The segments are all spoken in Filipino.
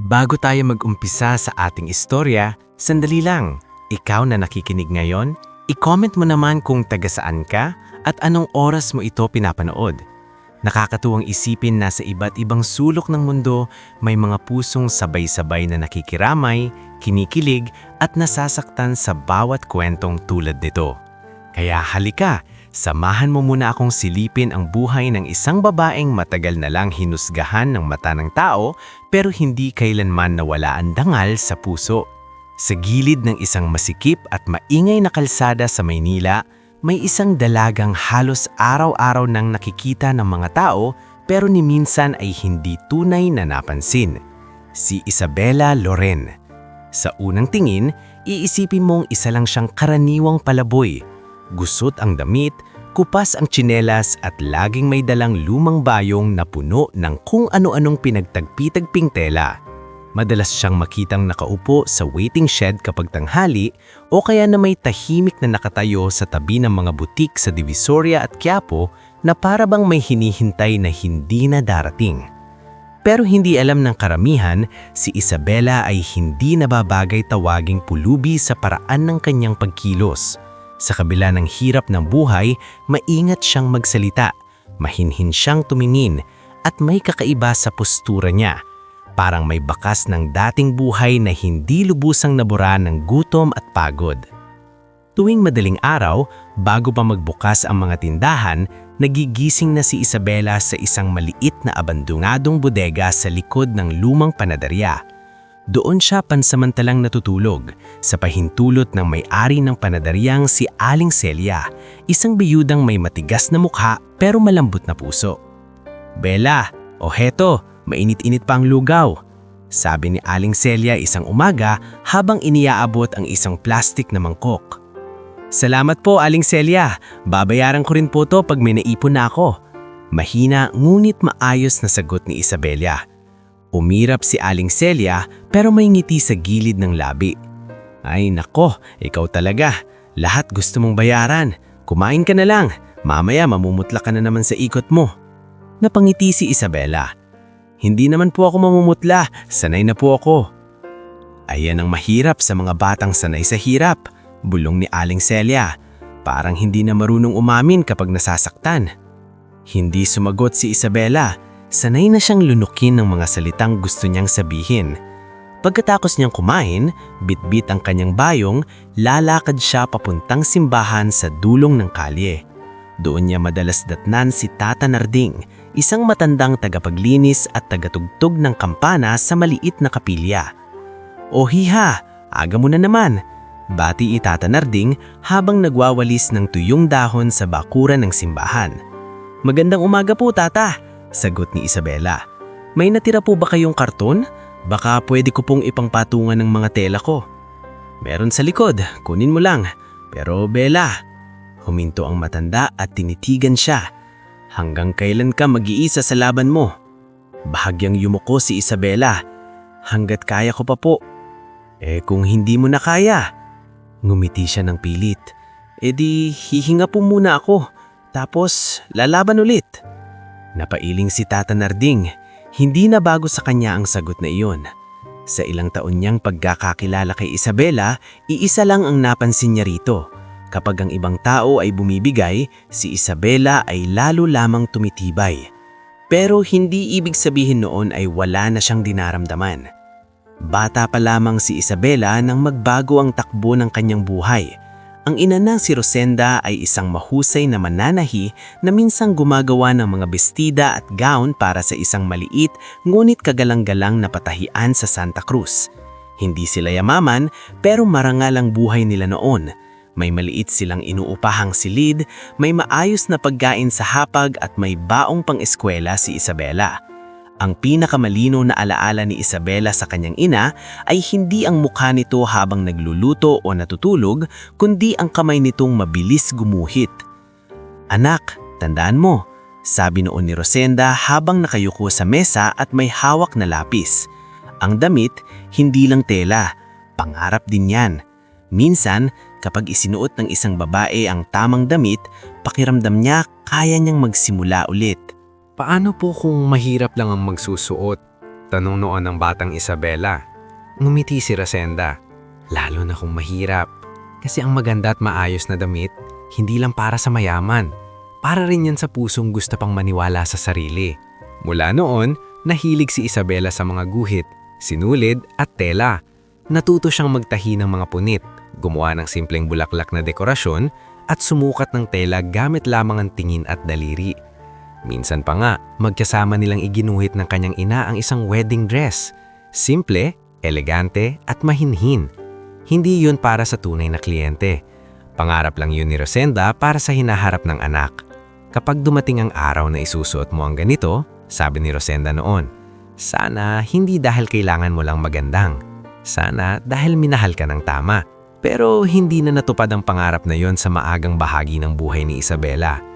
Bago tayo mag-umpisa sa ating istorya, sandali lang. Ikaw na nakikinig ngayon, i-comment mo naman kung taga saan ka at anong oras mo ito pinapanood. Nakakatuwang isipin na sa iba't ibang sulok ng mundo, may mga pusong sabay-sabay na nakikiramay, kinikilig at nasasaktan sa bawat kwentong tulad nito. Kaya halika, samahan mo muna akong silipin ang buhay ng isang babaeng matagal na lang hinusgahan ng mata ng tao pero hindi kailanman nawala ang dangal sa puso. Sa gilid ng isang masikip at maingay na kalsada sa Maynila, may isang dalagang halos araw-araw nang nakikita ng mga tao pero ni minsan ay hindi tunay na napansin. Si Isabela Loren. Sa unang tingin, iisipin mong isa lang siyang karaniwang palaboy. Gusot ang damit, kupas ang tsinelas at laging may dalang lumang bayong na puno ng kung ano-anong pinagtagpi-tagping tela. Madalas siyang makitang nakaupo sa waiting shed kapag tanghali o kaya na may tahimik na nakatayo sa tabi ng mga butik sa Divisoria at Quiapo na para bang may hinihintay na hindi na darating. Pero hindi alam ng karamihan, si Isabela ay hindi nababagay tawaging pulubi sa paraan ng kanyang pagkilos. Sa kabila ng hirap ng buhay, maingat siyang magsalita, mahinhin siyang tumingin, at may kakaiba sa postura niya. Parang may bakas ng dating buhay na hindi lubusang nabura ng gutom at pagod. Tuwing madaling araw, bago pa magbukas ang mga tindahan, nagigising na si Isabela sa isang maliit na abandonadong bodega sa likod ng lumang panaderya. Doon siya pansamantalang natutulog, sa pahintulot ng may-ari ng panadaryang si Aling Celia, isang biyudang may matigas na mukha pero malambot na puso. "Bella, o heto, mainit-init pa ang lugaw," sabi ni Aling Celia isang umaga habang iniaabot ang isang plastik na mangkok. "Salamat po, Aling Celia. Babayaran ko rin po to pag may naipon na ako." Mahina ngunit maayos na sagot ni Isabela. Umirap si Aling Celia pero may ngiti sa gilid ng labi. "Ay nako, ikaw talaga. Lahat gusto mong bayaran. Kumain ka na lang. Mamaya mamumutla ka na naman sa ikot mo." Napangiti si Isabela. "Hindi naman po ako mamumutla. Sanay na po ako." "Ayan ang mahirap sa mga batang sanay sa hirap," bulong ni Aling Celia. Parang hindi na marunong umamin kapag nasasaktan. Hindi sumagot si Isabela. Sanay na siyang lunukin ng mga salitang gusto niyang sabihin. Pagkatapos niyang kumain, bitbit ang kanyang bayong, lalakad siya papuntang simbahan sa dulong ng kalye. Doon niya madalas datnan si Tata Narding, isang matandang tagapaglinis at tagatugtog ng kampana sa maliit na kapilya. "O hiha, aga mo na naman," bati ni Tata Narding habang nagwawalis ng tuyong dahon sa bakuran ng simbahan. "Magandang umaga po, Tata," sagot ni Isabela. "May natira po ba kayong karton? Baka pwede ko pong ipangpatungan ng mga tela ko." "Meron sa likod, kunin mo lang. Pero Bella," huminto ang matanda at tinitigan siya. "Hanggang kailan ka mag-iisa sa laban mo?" Bahagyang yumuko si Isabela. "Hanggat kaya ko pa po." Kung hindi mo na kaya?" Ngumiti siya ng pilit. Di hihinga po muna ako, tapos lalaban ulit." Napailing si Tata Narding. Hindi na bago sa kanya ang sagot na iyon. Sa ilang taon niyang pagkakakilala kay Isabela, iisa lang ang napansin niya rito. Kapag ang ibang tao ay bumibigay, si Isabela ay lalo lamang tumitibay. Pero hindi ibig sabihin noon ay wala na siyang dinaramdaman. Bata pa lamang si Isabela nang magbago ang takbo ng kanyang buhay. Ang ina ng si Rosenda ay isang mahusay na mananahi na minsang gumagawa ng mga bestida at gown para sa isang maliit ngunit kagalang-galang na patahian sa Santa Cruz. Hindi sila yamaman pero marangal ang buhay nila noon. May maliit silang inuupahang silid, may maayos na pagkain sa hapag at may baong pang-eskwela si Isabela. Ang pinakamalino na alaala ni Isabela sa kanyang ina ay hindi ang mukha nito habang nagluluto o natutulog, kundi ang kamay nitong mabilis gumuhit. "Anak, tandaan mo," sabi noon ni Rosenda habang nakayuko sa mesa at may hawak na lapis. "Ang damit, hindi lang tela, pangarap din yan. Minsan, kapag isinuot ng isang babae ang tamang damit, pakiramdam niya kaya niyang magsimula ulit." Paano po kung mahirap lang ang magsusuot? Tanong noon ng batang Isabela. Ngumiti si Rosenda. Lalo na kung mahirap. Kasi ang maganda at maayos na damit, hindi lang para sa mayaman. Para rin yan sa pusong gusto pang maniwala sa sarili. Mula noon, nahilig si Isabela sa mga guhit, sinulid at tela. Natuto siyang magtahi ng mga punit, gumawa ng simpleng bulaklak na dekorasyon at sumukat ng tela gamit lamang ang tingin at daliri. Minsan pa nga, magkasama nilang iginuhit ng kanyang ina ang isang wedding dress. Simple, elegante at mahinhin. Hindi yun para sa tunay na kliyente. Pangarap lang yun ni Rosenda para sa hinaharap ng anak. Kapag dumating ang araw na isusuot mo ang ganito, sabi ni Rosenda noon, sana hindi dahil kailangan mo lang magandang. Sana dahil minahal ka ng tama. Pero hindi na natupad ang pangarap na yon sa maagang bahagi ng buhay ni Isabela.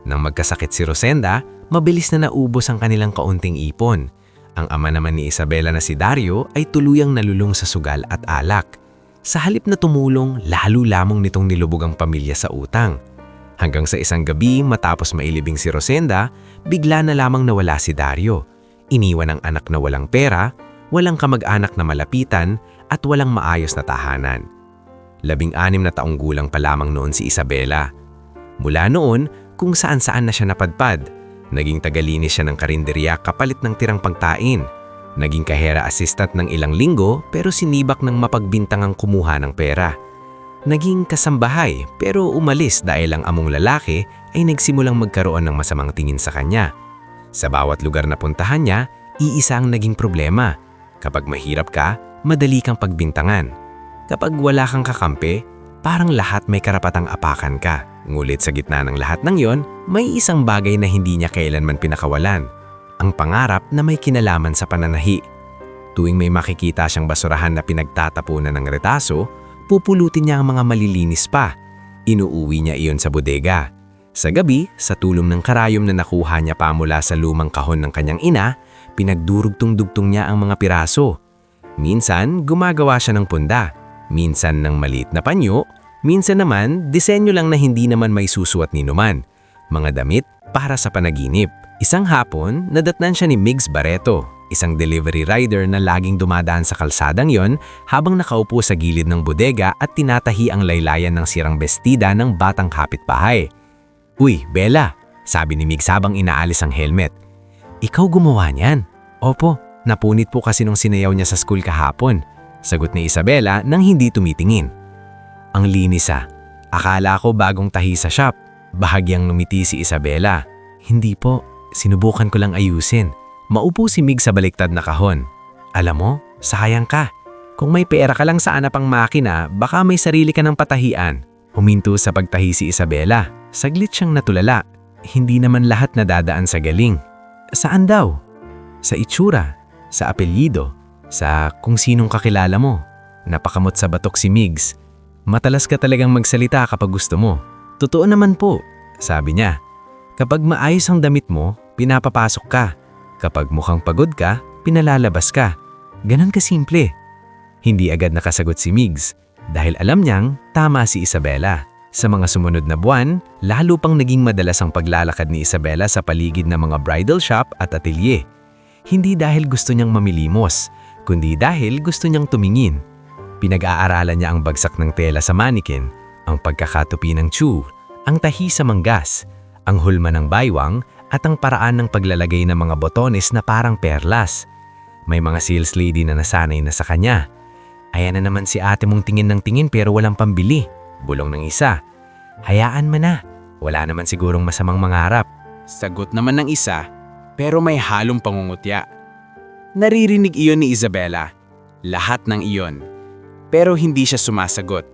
Nang magkasakit si Rosenda, mabilis na naubos ang kanilang kaunting ipon. Ang ama naman ni Isabela na si Dario ay tuluyang nalulung sa sugal at alak. Sa halip na tumulong, lalo lamang nitong nilubog ang pamilya sa utang. Hanggang sa isang gabi matapos mailibing si Rosenda, bigla na lamang nawala si Dario. Iniwan ang anak na walang pera, walang kamag-anak na malapitan at walang maayos na tahanan. 16 na taong gulang pa lamang noon si Isabela. Mula noon, kung saan-saan na siya napadpad. Naging tagalinis siya ng karinderya kapalit ng tirang pagkain. Naging kahera assistant ng ilang linggo pero sinibak ng mapagbintangang kumuha ng pera. Naging kasambahay pero umalis dahil ang among lalaki ay nagsimulang magkaroon ng masamang tingin sa kanya. Sa bawat lugar na puntahan niya, iisa ang naging problema. Kapag mahirap ka, madali kang pagbintangan. Kapag wala kang kakampi, parang lahat may karapatang apakan ka. Ngulit sa gitna ng lahat ng yon, may isang bagay na hindi niya kailanman pinakawalan. Ang pangarap na may kinalaman sa pananahi. Tuwing may makikita siyang basurahan na pinagtatapunan ng retaso, pupulutin niya ang mga malilinis pa. Inuuwi niya iyon sa bodega. Sa gabi, sa tulong ng karayom na nakuha niya pa mula sa lumang kahon ng kanyang ina, pinagdurugtong-dugtong niya ang mga piraso. Minsan, gumagawa siya ng punda. Minsan ng maliit na panyo. Minsan naman, disenyo lang na hindi naman may susuot ni numan. Mga damit para sa panaginip. Isang hapon, nadatnan siya ni Migs Barreto, isang delivery rider na laging dumadaan sa kalsadang yon habang nakaupo sa gilid ng bodega at tinatahi ang laylayan ng sirang bestida ng batang kapitbahay. "Uy, Bella," sabi ni Migs habang inaalis ang helmet. "Ikaw gumawa niyan?" "Opo, napunit po kasi nung sinayaw niya sa school kahapon," sagot ni Isabela nang hindi tumitingin. "Ang linis ah. Akala ko bagong tahi sa shop." Bahagyang numiti si Isabela. "Hindi po, sinubukan ko lang ayusin." Maupo si Mig sa baliktad na kahon. "Alam mo, sayang ka. Kung may pera ka lang sa anapang makina, baka may sarili ka ng patahian." Huminto sa pagtahi si Isabela. Saglit siyang natulala. Hindi naman lahat nadadaan sa galing. "Saan daw?" "Sa itsura, sa apelyido, sa kung sinong kakilala mo." Napakamot sa batok si Migs. "Matalas ka talagang magsalita kapag gusto mo." "Totoo naman po," sabi niya. "Kapag maayos ang damit mo, pinapapasok ka. Kapag mukhang pagod ka, pinalalabas ka. Ganon kasimple." Hindi agad nakasagot si Migs dahil alam niyang tama si Isabela. Sa mga sumunod na buwan, lalo pang naging madalas ang paglalakad ni Isabela sa paligid ng mga bridal shop at atelier. Hindi dahil gusto niyang mamilimos, kundi dahil gusto niyang tumingin. Pinag-aaralan niya ang bagsak ng tela sa mannequin, ang pagkakatupi ng tsu, ang tahi sa manggas, ang hulma ng baywang at ang paraan ng paglalagay ng mga botones na parang perlas. May mga sales lady na nasanay na sa kanya. "Ayan na naman si ate mong tingin ng tingin pero walang pambili," bulong ng isa. "Hayaan mo na, wala naman sigurong masamang mangarap," sagot naman ng isa, pero may halong pangungutya. Naririnig iyon ni Isabela, lahat ng iyon. Pero hindi siya sumasagot.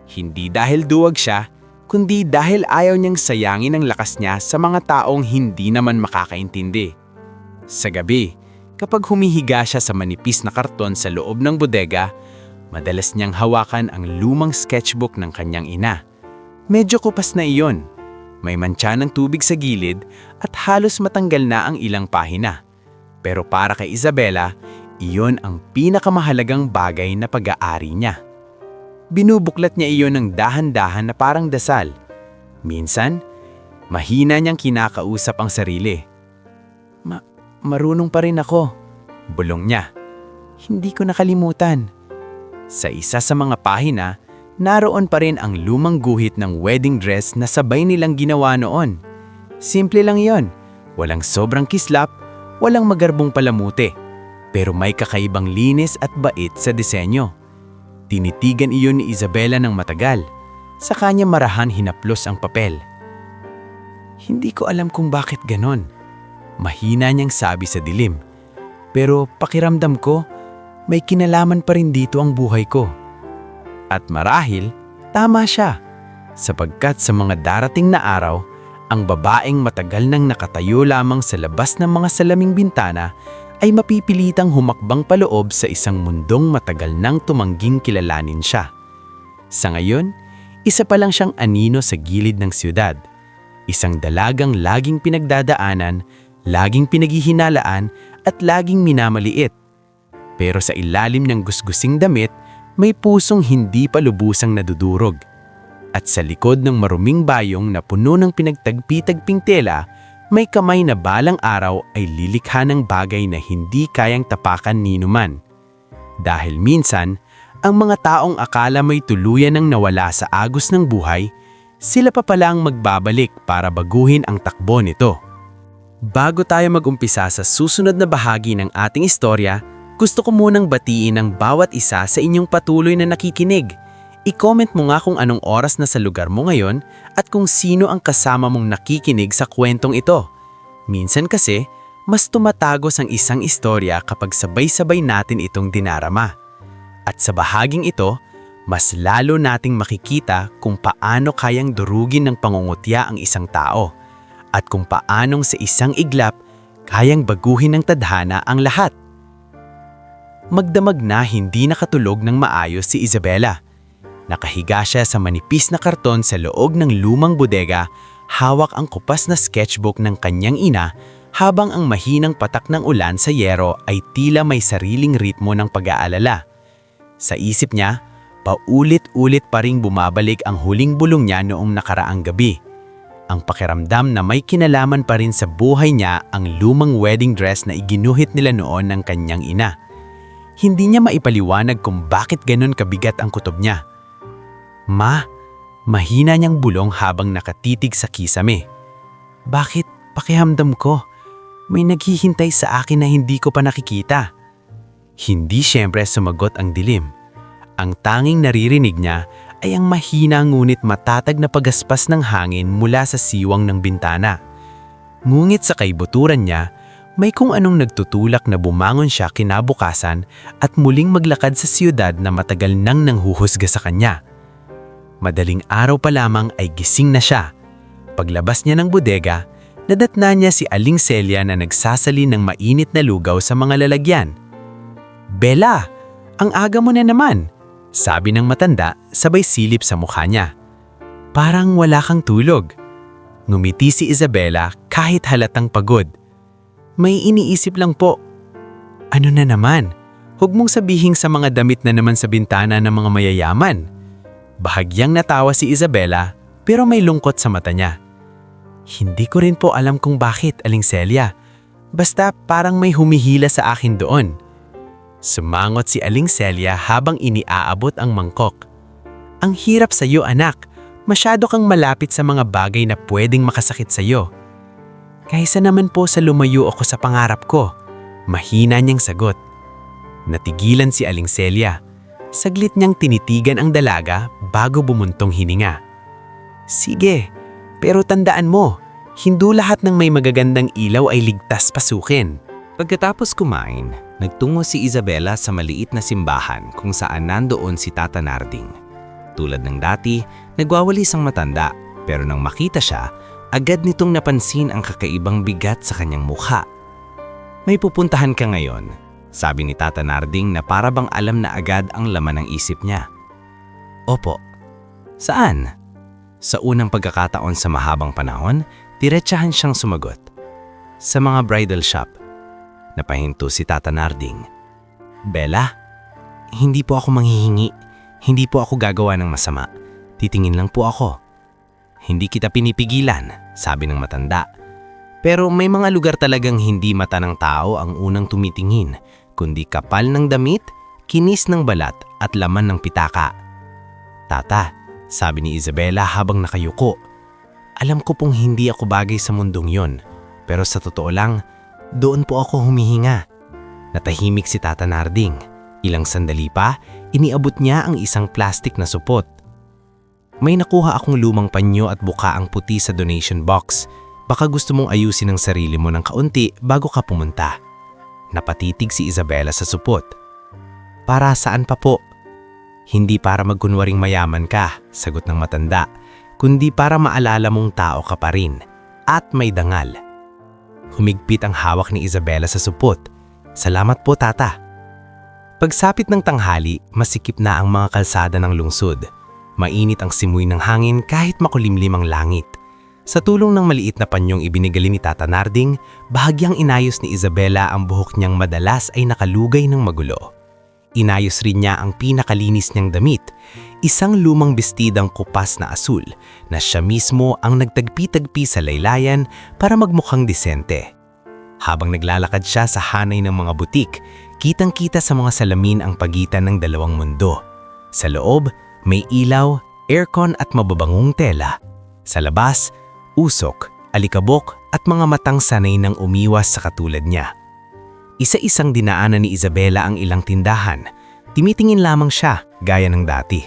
Hindi dahil duwag siya, kundi dahil ayaw niyang sayangin ang lakas niya sa mga taong hindi naman makakaintindi. Sa gabi, kapag humihiga siya sa manipis na karton sa loob ng bodega, madalas niyang hawakan ang lumang sketchbook ng kanyang ina. Medyo kupas na iyon. May mantsa ng tubig sa gilid at halos matanggal na ang ilang pahina. Pero para kay Isabela, iyon ang pinakamahalagang bagay na pag-aari niya. Binubuklat niya iyon ng dahan-dahan na parang dasal. Minsan, mahina niyang kinakausap ang sarili. Marunong pa rin ako, bulong niya. Hindi ko nakalimutan. Sa isa sa mga pahina, naroon pa rin ang lumang guhit ng wedding dress na sabay nilang ginawa noon. Simple lang yon, walang sobrang kislap, walang magarbong palamute, pero may kakaibang linis at bait sa disenyo. Tinitigan iyon ni Isabela ng matagal, sa kanya marahan hinaplos ang papel. Hindi ko alam kung bakit ganon. Mahina niyang sabi sa dilim. Pero pakiramdam ko, may kinalaman pa rin dito ang buhay ko. At marahil, tama siya. Sapagkat sa mga darating na araw, ang babaeng matagal nang nakatayo lamang sa labas ng mga salaming bintana ay mapipilitang humakbang paloob sa isang mundong matagal nang tumangging kilalanin siya. Sa ngayon, isa pa lang siyang anino sa gilid ng siyudad. Isang dalagang laging pinagdadaanan, laging pinaghihinalaan at laging minamaliit. Pero sa ilalim ng gusgusing damit, may pusong hindi pa lubusang nadudurog. At sa likod ng maruming bayong na puno ng pinagtagpi-tagping tela, may kamay na balang araw ay lilikha ng bagay na hindi kayang tapakan ninuman. Dahil minsan, ang mga taong akala may tuluyan ng nawala sa agos ng buhay, sila pa pala ang magbabalik para baguhin ang takbo nito. Bago tayo mag-umpisa sa susunod na bahagi ng ating istorya, gusto ko munang batiin ang bawat isa sa inyong patuloy na nakikinig. I-comment mo nga kung anong oras na sa lugar mo ngayon at kung sino ang kasama mong nakikinig sa kwentong ito. Minsan kasi, mas tumatagos ang isang istorya kapag sabay-sabay natin itong dinarama. At sa bahaging ito, mas lalo nating makikita kung paano kayang durugin ng pangungutya ang isang tao at kung paanong sa isang iglap kayang baguhin ng tadhana ang lahat. Magdamag na hindi nakatulog ng maayos si Isabela. Nakahiga siya sa manipis na karton sa loob ng lumang bodega, hawak ang kupas na sketchbook ng kanyang ina habang ang mahinang patak ng ulan sa yero ay tila may sariling ritmo ng pag-aalala. Sa isip niya, paulit-ulit pa ring bumabalik ang huling bulong niya noong nakaraang gabi. Ang pakiramdam na may kinalaman pa rin sa buhay niya ang lumang wedding dress na iginuhit nila noon ng kanyang ina. Hindi niya maipaliwanag kung bakit ganun kabigat ang kutob niya. Ma, mahina niyang bulong habang nakatitig sa kisame. Bakit pakiramdam ko? May naghihintay sa akin na hindi ko pa nakikita. Hindi siyempre sumagot ang dilim. Ang tanging naririnig niya ay ang mahina ngunit matatag na pagaspas ng hangin mula sa siwang ng bintana. Ngunit sa kaibuturan niya, may kung anong nagtutulak na bumangon siya kinabukasan at muling maglakad sa siyudad na matagal nang nanghuhusga sa kanya. Madaling araw pa lamang ay gising na siya. Paglabas niya ng bodega, nadatna niya si Aling Celia na nagsasali ng mainit na lugaw sa mga lalagyan. "Bella, ang aga mo na naman," sabi ng matanda sabay silip sa mukha niya. "Parang wala kang tulog." Ngumiti si Isabela kahit halatang pagod. "May iniisip lang po." "Ano na naman? Huwag mong sabihing sa mga damit na naman sa bintana ng mga mayayaman." Bahagyang natawa si Isabela pero may lungkot sa mata niya. "Hindi ko rin po alam kung bakit, Aling Celia. Basta parang may humihila sa akin doon." Sumangot si Aling Celia habang iniaabot ang mangkok. "Ang hirap sa iyo, anak. Masyado kang malapit sa mga bagay na pwedeng makasakit sa iyo." "Kaysa naman po sa lumayo ako sa pangarap ko," mahina niyang sagot. Natigilan si Aling Celia. Saglit niyang tinitigan ang dalaga bago bumuntong hininga. "Sige, pero tandaan mo, hindi lahat ng may magagandang ilaw ay ligtas pasukin." Pagkatapos kumain, nagtungo si Isabela sa maliit na simbahan kung saan nandoon si Tata Narding. Tulad ng dati, nagwawalis ang matanda pero nang makita siya, agad nitong napansin ang kakaibang bigat sa kanyang mukha. "May pupuntahan ka ngayon," sabi ni Tata Narding na para bang alam na agad ang laman ng isip niya. "Opo." "Saan?" Sa unang pagkakataon sa mahabang panahon, diretsahan siyang sumagot. "Sa mga bridal shop." Napahinto si Tata Narding. "Bella, hindi po ako manghihingi. Hindi po ako gagawa ng masama. Titingin lang po ako." "Hindi kita pinipigilan," sabi ng matanda. Pero may mga lugar talagang hindi mata ng tao ang unang tumitingin, kundi kapal ng damit, kinis ng balat at laman ng pitaka. Tata, sabi ni Isabela habang nakayuko, alam ko pong hindi ako bagay sa mundong yon, pero sa totoo lang, doon po ako humihinga. Natahimik si Tata Narding. Ilang sandali pa, iniabot niya ang isang plastic na supot. May nakuha akong lumang panyo at bukaang puti sa donation box. Baka gusto mong ayusin ang sarili mo ng kaunti bago ka pumunta. Napatitig si Isabela sa supot. Para saan pa po? Hindi para magkunwaring mayaman ka, sagot ng matanda, kundi para maalala mong tao ka pa rin. At may dangal. Humigpit ang hawak ni Isabela sa supot. Salamat po, Tata. Pagsapit ng tanghali, masikip na ang mga kalsada ng lungsod. Mainit ang simoy ng hangin kahit makulimlim ang langit. Sa tulong ng maliit na panyong ibinigali ni Tata Narding, bahagyang inayos ni Isabela ang buhok niyang madalas ay nakalugay ng magulo. Inayos rin niya ang pinakalinis niyang damit, isang lumang bestidang kupas na asul na siya mismo ang nagtagpi-tagpi sa laylayan para magmukhang disente. Habang naglalakad siya sa hanay ng mga butik, kitang-kita sa mga salamin ang pagitan ng dalawang mundo. Sa loob, may ilaw, aircon at mababangong tela. Sa labas, usok, alikabok at mga matang sanay ng umiwas sa katulad niya. Isa-isang dinaanan ni Isabela ang ilang tindahan. Timitingin lamang siya, gaya ng dati.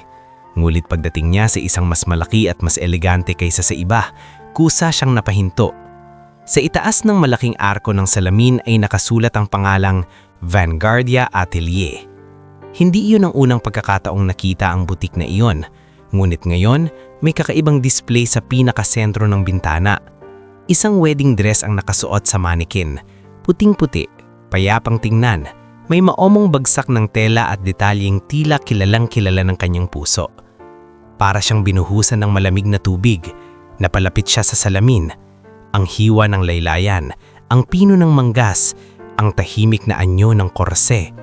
Ngulit pagdating niya sa isang mas malaki at mas elegante kaysa sa iba, kusa siyang napahinto. Sa itaas ng malaking arko ng salamin ay nakasulat ang pangalang Vanguardia Atelier. Hindi iyon ang unang pagkakataong nakita ang butik na iyon, ngunit ngayon may kakaibang display sa pinakasentro ng bintana. Isang wedding dress ang nakasuot sa mannequin, puting-puti, payapang tingnan, may maomong bagsak ng tela at detalyeng tila kilalang-kilala ng kanyang puso. Para siyang binuhusan ng malamig na tubig, napalapit siya sa salamin. Ang hiwa ng laylayan, ang pino ng manggas, ang tahimik na anyo ng korse.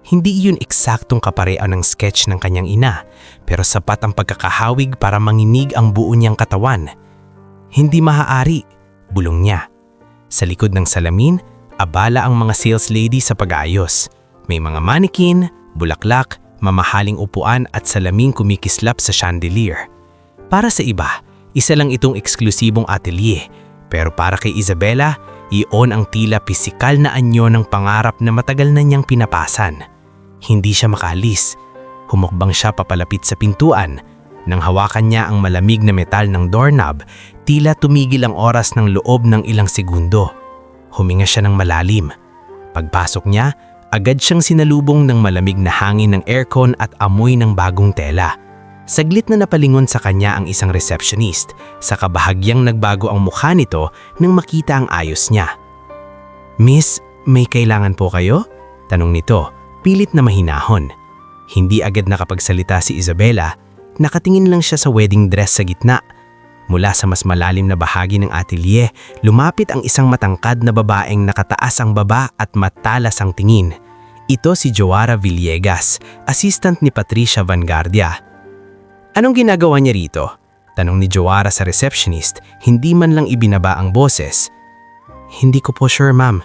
Hindi iyon eksaktong kaparean ng sketch ng kanyang ina, pero sapat ang pagkakahawig para manginig ang buo niyang katawan. Hindi maaari, bulong niya. Sa likod ng salamin, abala ang mga sales lady sa pag-aayos. May mga mannequin, bulaklak, mamahaling upuan at salaming kumikislap sa chandelier. Para sa iba, isa lang itong eksklusibong atelier. Pero para kay Isabela, iyon ang tila pisikal na anyo ng pangarap na matagal na niyang pinapasan. Hindi siya makaalis. Humukbang siya papalapit sa pintuan. Nang hawakan niya ang malamig na metal ng doorknob, tila tumigil ang oras ng loob ng ilang segundo. Huminga siya ng malalim. Pagpasok niya, agad siyang sinalubong ng malamig na hangin ng aircon at amoy ng bagong tela. Saglit na napalingon sa kanya ang isang receptionist, sa kabahagyang nagbago ang mukha nito nang makita ang ayos niya. "Miss, may kailangan po kayo?" Tanong nito, pilit na mahinahon. Hindi agad nakapagsalita si Isabela, nakatingin lang siya sa wedding dress sa gitna. Mula sa mas malalim na bahagi ng atelier, lumapit ang isang matangkad na babaeng nakataas ang baba at matalas ang tingin. Ito si Joara Villegas, assistant ni Patricia Vanguardia. "Anong ginagawa niya rito?" Tanong ni Joara sa receptionist, hindi man lang ibinaba ang boses. "Hindi ko po sure, ma'am."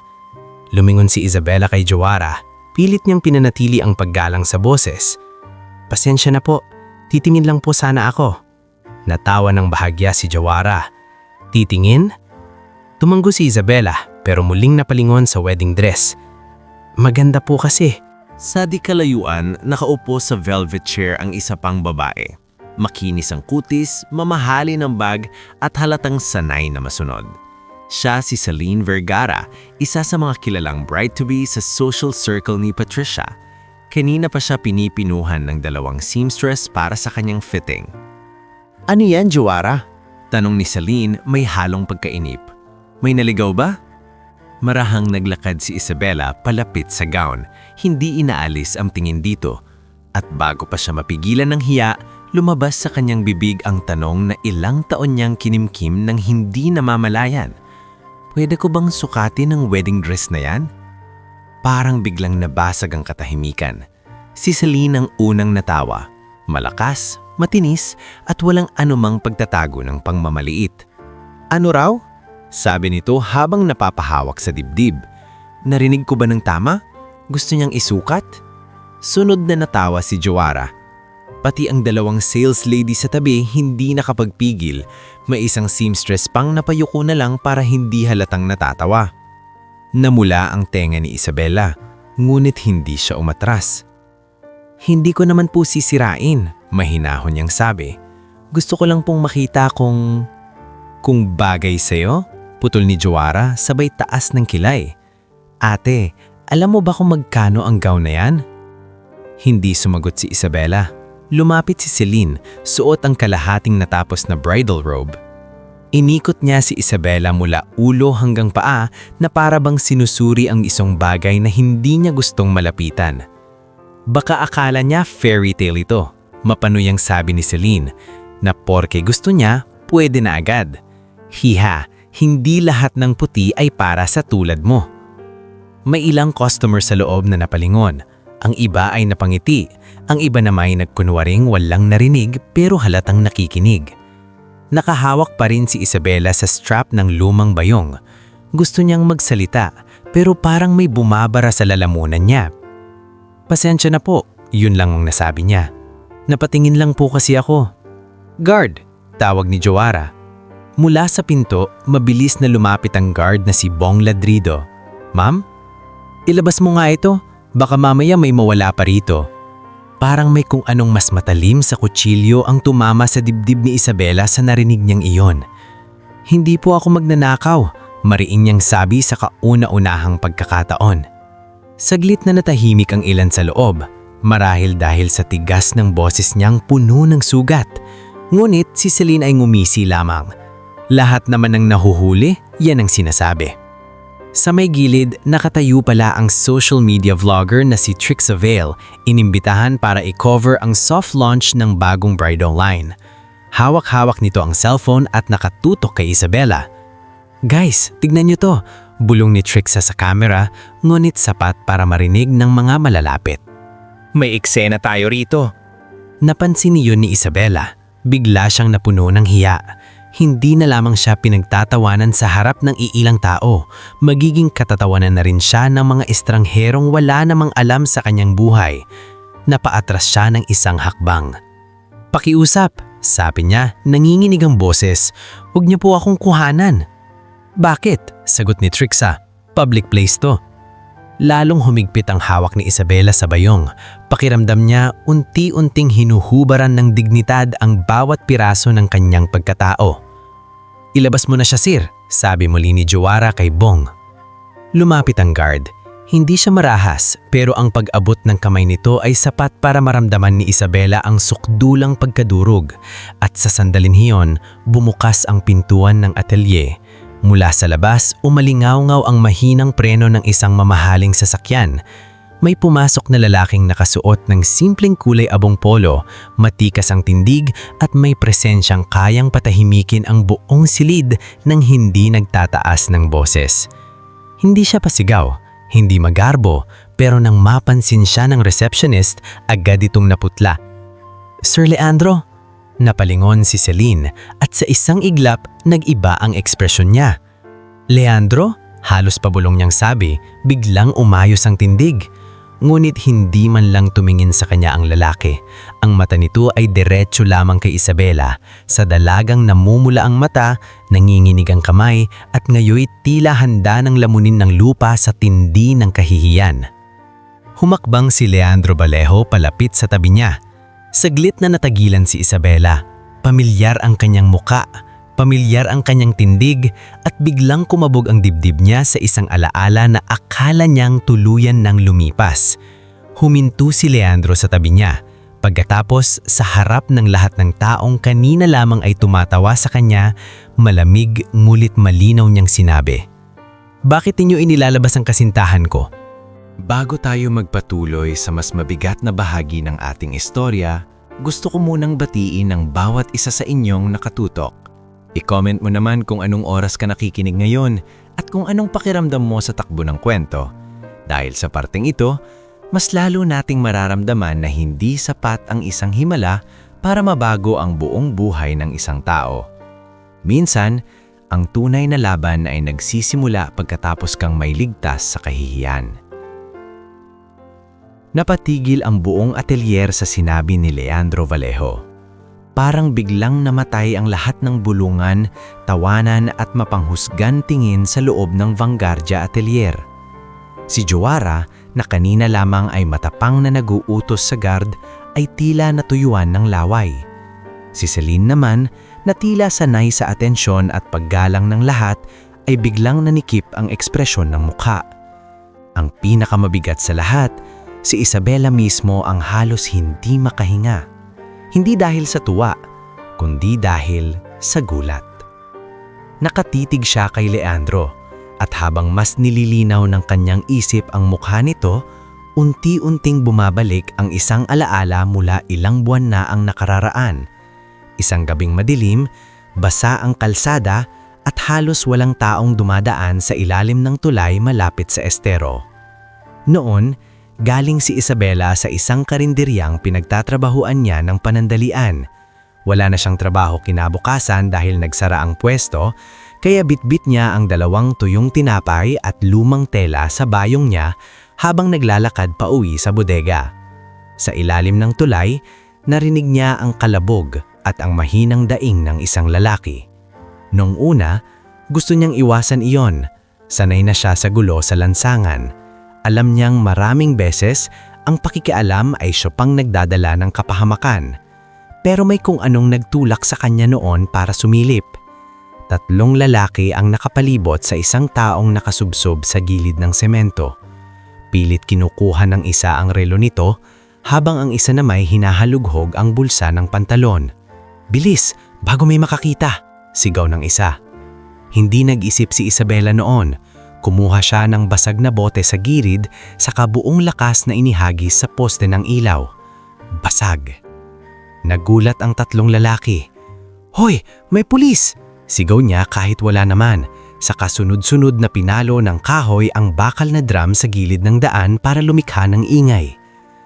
Lumingon si Isabela kay Joara, pilit niyang pinanatili ang paggalang sa boses. "Pasensya na po, titingin lang po sana ako." Natawa ng bahagya si Joara. "Titingin?" Tumanggo si Isabela, pero muling napalingon sa wedding dress. "Maganda po kasi." Sa di kalayuan, nakaupo sa velvet chair ang isa pang babae. Makinis ang kutis, mamahali ng bag at halatang sanay na masunod. Siya si Celine Vergara, isa sa mga kilalang bride-to-be sa social circle ni Patricia. Kanina pa siya pinipinuhan ng dalawang seamstress para sa kanyang fitting. "Ano yan, Joara?" Tanong ni Celine, may halong pagkainip. "May naligaw ba?" Marahang naglakad si Isabela palapit sa gown, hindi inaalis ang tingin dito. At bago pa siya mapigilan ng hiya, lumabas sa kanyang bibig ang tanong na ilang taon niyang kinimkim ng hindi namamalayan. "Pwede ko bang sukatin ang wedding dress na yan?" Parang biglang nabasag ang katahimikan. Si Celine ang unang natawa. Malakas, matinis, at walang anumang pagtatago ng pangmamaliit. "Ano raw?" sabi nito habang napapahawak sa dibdib. Narinig ko ba ng tama? Gusto niyang isukat? Sunod na natawa si Joara. Pati ang dalawang sales lady sa tabi hindi nakapagpigil. May isang seamstress pang napayuko na lang para hindi halatang natatawa. Namula ang tenga ni Isabela, ngunit hindi siya umatras. Hindi ko naman po sisirain, mahinahon niyang sabi. Gusto ko lang pong makita kung bagay sa'yo, putol ni Joara sabay taas ng kilay. Ate, alam mo ba kung magkano ang gown na yan? Hindi sumagot si Isabela. Lumapit si Celine, suot ang kalahating natapos na bridal robe. Inikot niya si Isabela mula ulo hanggang paa na para bang sinusuri ang isang bagay na hindi niya gustong malapitan. Baka akala niya fairy tale ito, mapanuyang sabi ni Celine, na porke gusto niya, pwede na agad. Hiha, hindi lahat ng puti ay para sa tulad mo. May ilang customer sa loob na napalingon. Ang iba ay napangiti, ang iba naman ay nagkunwaring walang narinig pero halatang nakikinig. Nakahawak pa rin si Isabela sa strap ng lumang bayong. Gusto niyang magsalita pero parang may bumabara sa lalamunan niya. Pasensya na po, yun lang ang nasabi niya. Napatingin lang po kasi ako. Guard, tawag ni Joara. Mula sa pinto, mabilis na lumapit ang guard na si Bong Ladrido. Ma'am, ilabas mo nga ito. Baka mamaya may mawala pa rito. Parang may kung anong mas matalim sa kutsilyo ang tumama sa dibdib ni Isabela sa narinig niyang iyon. Hindi po ako magnanakaw, mariin niyang sabi sa kauna-unahang pagkakataon. Saglit na natahimik ang ilan sa loob, marahil dahil sa tigas ng boses niyang puno ng sugat. Ngunit si Celine ay ngumisi lamang. Lahat naman ng nahuhuli, yan ang sinasabi. Sa may gilid, nakatayo pala ang social media vlogger na si Trix Avail, inimbitahan para i-cover ang soft launch ng bagong bridal line. Hawak-hawak nito ang cellphone at nakatutok kay Isabela. Guys, tignan niyo to, bulong ni Trixa sa camera, ngunit sapat para marinig ng mga malalapit. May eksena tayo rito. Napansin niyon ni Isabela, bigla siyang napuno ng hiya. Hindi na lamang siya pinagtatawanan sa harap ng iilang tao, magiging katatawanan na rin siya ng mga estrangherong wala namang alam sa kanyang buhay. Napaatras siya ng isang hakbang. Pakiusap, sabi niya, nanginginig ang boses. Huwag niyo po akong kuhanan. Bakit? Sagot ni Trixa. Public place to. Lalong humigpit ang hawak ni Isabela sa bayong. Pakiramdam niya unti-unting hinuhubaran ng dignidad ang bawat piraso ng kanyang pagkatao. Ilabas mo na siya, sir, sabi muli ni Joara kay Bong. Lumapit ang guard. Hindi siya marahas pero ang pag-abot ng kamay nito ay sapat para maramdaman ni Isabela ang sukdulang pagkadurog at sa sandalin hiyon bumukas ang pintuan ng atelier. Mula sa labas, umalingaw-ngaw ang mahinang preno ng isang mamahaling sasakyan. May pumasok na lalaking nakasuot ng simpleng kulay abong polo, matikas ang tindig at may presensyang kayang patahimikin ang buong silid nang hindi nagtataas ng boses. Hindi siya pasigaw, hindi magarbo, pero nang mapansin siya ng receptionist, agad itong naputla. Sir Leandro? Napalingon si Celine at sa isang iglap, nag-iba ang ekspresyon niya. Leandro? Halos pabulong niyang sabi, biglang umayos ang tindig. Ngunit hindi man lang tumingin sa kanya ang lalaki. Ang mata nito ay diretso lamang kay Isabela. Sa dalagang namumula ang mata, nanginginig ang kamay at ngayoy tila handa ng lamunin ng lupa sa tindi ng kahihiyan. Humakbang si Leandro Vallejo palapit sa tabi niya. Saglit na natagilan si Isabela. Pamilyar ang kanyang muka, pamilyar ang kanyang tindig at biglang kumabog ang dibdib niya sa isang alaala na akala niyang tuluyan ng lumipas. Huminto si Leandro sa tabi niya. Pagkatapos, sa harap ng lahat ng taong kanina lamang ay tumatawa sa kanya, malamig ngulit malinaw niyang sinabi, "Bakit ninyo inilalabas ang kasintahan ko?" Bago tayo magpatuloy sa mas mabigat na bahagi ng ating istorya, gusto ko munang batiin ang bawat isa sa inyong nakatutok. I-comment mo naman kung anong oras ka nakikinig ngayon at kung anong pakiramdam mo sa takbo ng kwento. Dahil sa parteng ito, mas lalo nating mararamdaman na hindi sapat ang isang himala para mabago ang buong buhay ng isang tao. Minsan, Ang tunay na laban ay nagsisimula pagkatapos kang may ligtas sa kahihiyan. Napatigil ang buong atelier sa sinabi ni Leandro Vallejo. Parang biglang namatay ang lahat ng bulungan, tawanan at mapanghusgan tingin sa loob ng Vanguardia Atelier. Si Jawara, na kanina lamang ay matapang na nag-uutos sa guard, ay tila natuyuan ng laway. Si Celine naman, na tila sanay sa atensyon at paggalang ng lahat, ay biglang nanikip ang ekspresyon ng mukha. Ang pinakamabigat sa lahat, si Isabela mismo ang halos hindi makahinga. Hindi dahil sa tuwa, kundi dahil sa gulat. Nakatitig siya kay Leandro, at habang mas nililinaw ng kanyang isip ang mukha nito, unti-unting bumabalik ang isang alaala mula ilang buwan na ang nakararaan. Isang gabing madilim, basa ang kalsada at halos walang taong dumadaan sa ilalim ng tulay malapit sa estero. Noon, galing si Isabela sa isang karinderyang pinagtatrabahuan niya ng panandalian. Wala na siyang trabaho kinabukasan dahil nagsara ang pwesto, kaya bitbit niya ang 2 tuyong tinapay at lumang tela sa bayong niya habang naglalakad pa uwi sa bodega. Sa ilalim ng tulay, narinig niya ang kalabog at ang mahinang daing ng isang lalaki. Nung una, gusto niyang iwasan iyon. Sanay na siya sa gulo sa lansangan. Alam niyang maraming beses ang pakikialam ay siya pang nagdadala ng kapahamakan. Pero may kung anong nagtulak sa kanya noon para sumilip. 3 lalaki ang nakapalibot sa isang taong nakasubsob sa gilid ng semento. Pilit kinukuha ng isa ang relo nito habang ang isa na may hinahalughog ang bulsa ng pantalon. "Bilis, bago may makakita!" sigaw ng isa. Hindi nag-isip si Isabela noon. Kumuha siya ng basag na bote sa gilid sa kabuong lakas na inihagis sa poste ng ilaw. Basag. Nagulat ang 3 lalaki. "Hoy, may pulis!" sigaw niya kahit wala naman. Sa kasunod-sunod na pinalo ng kahoy ang bakal na drum sa gilid ng daan para lumikha ng ingay.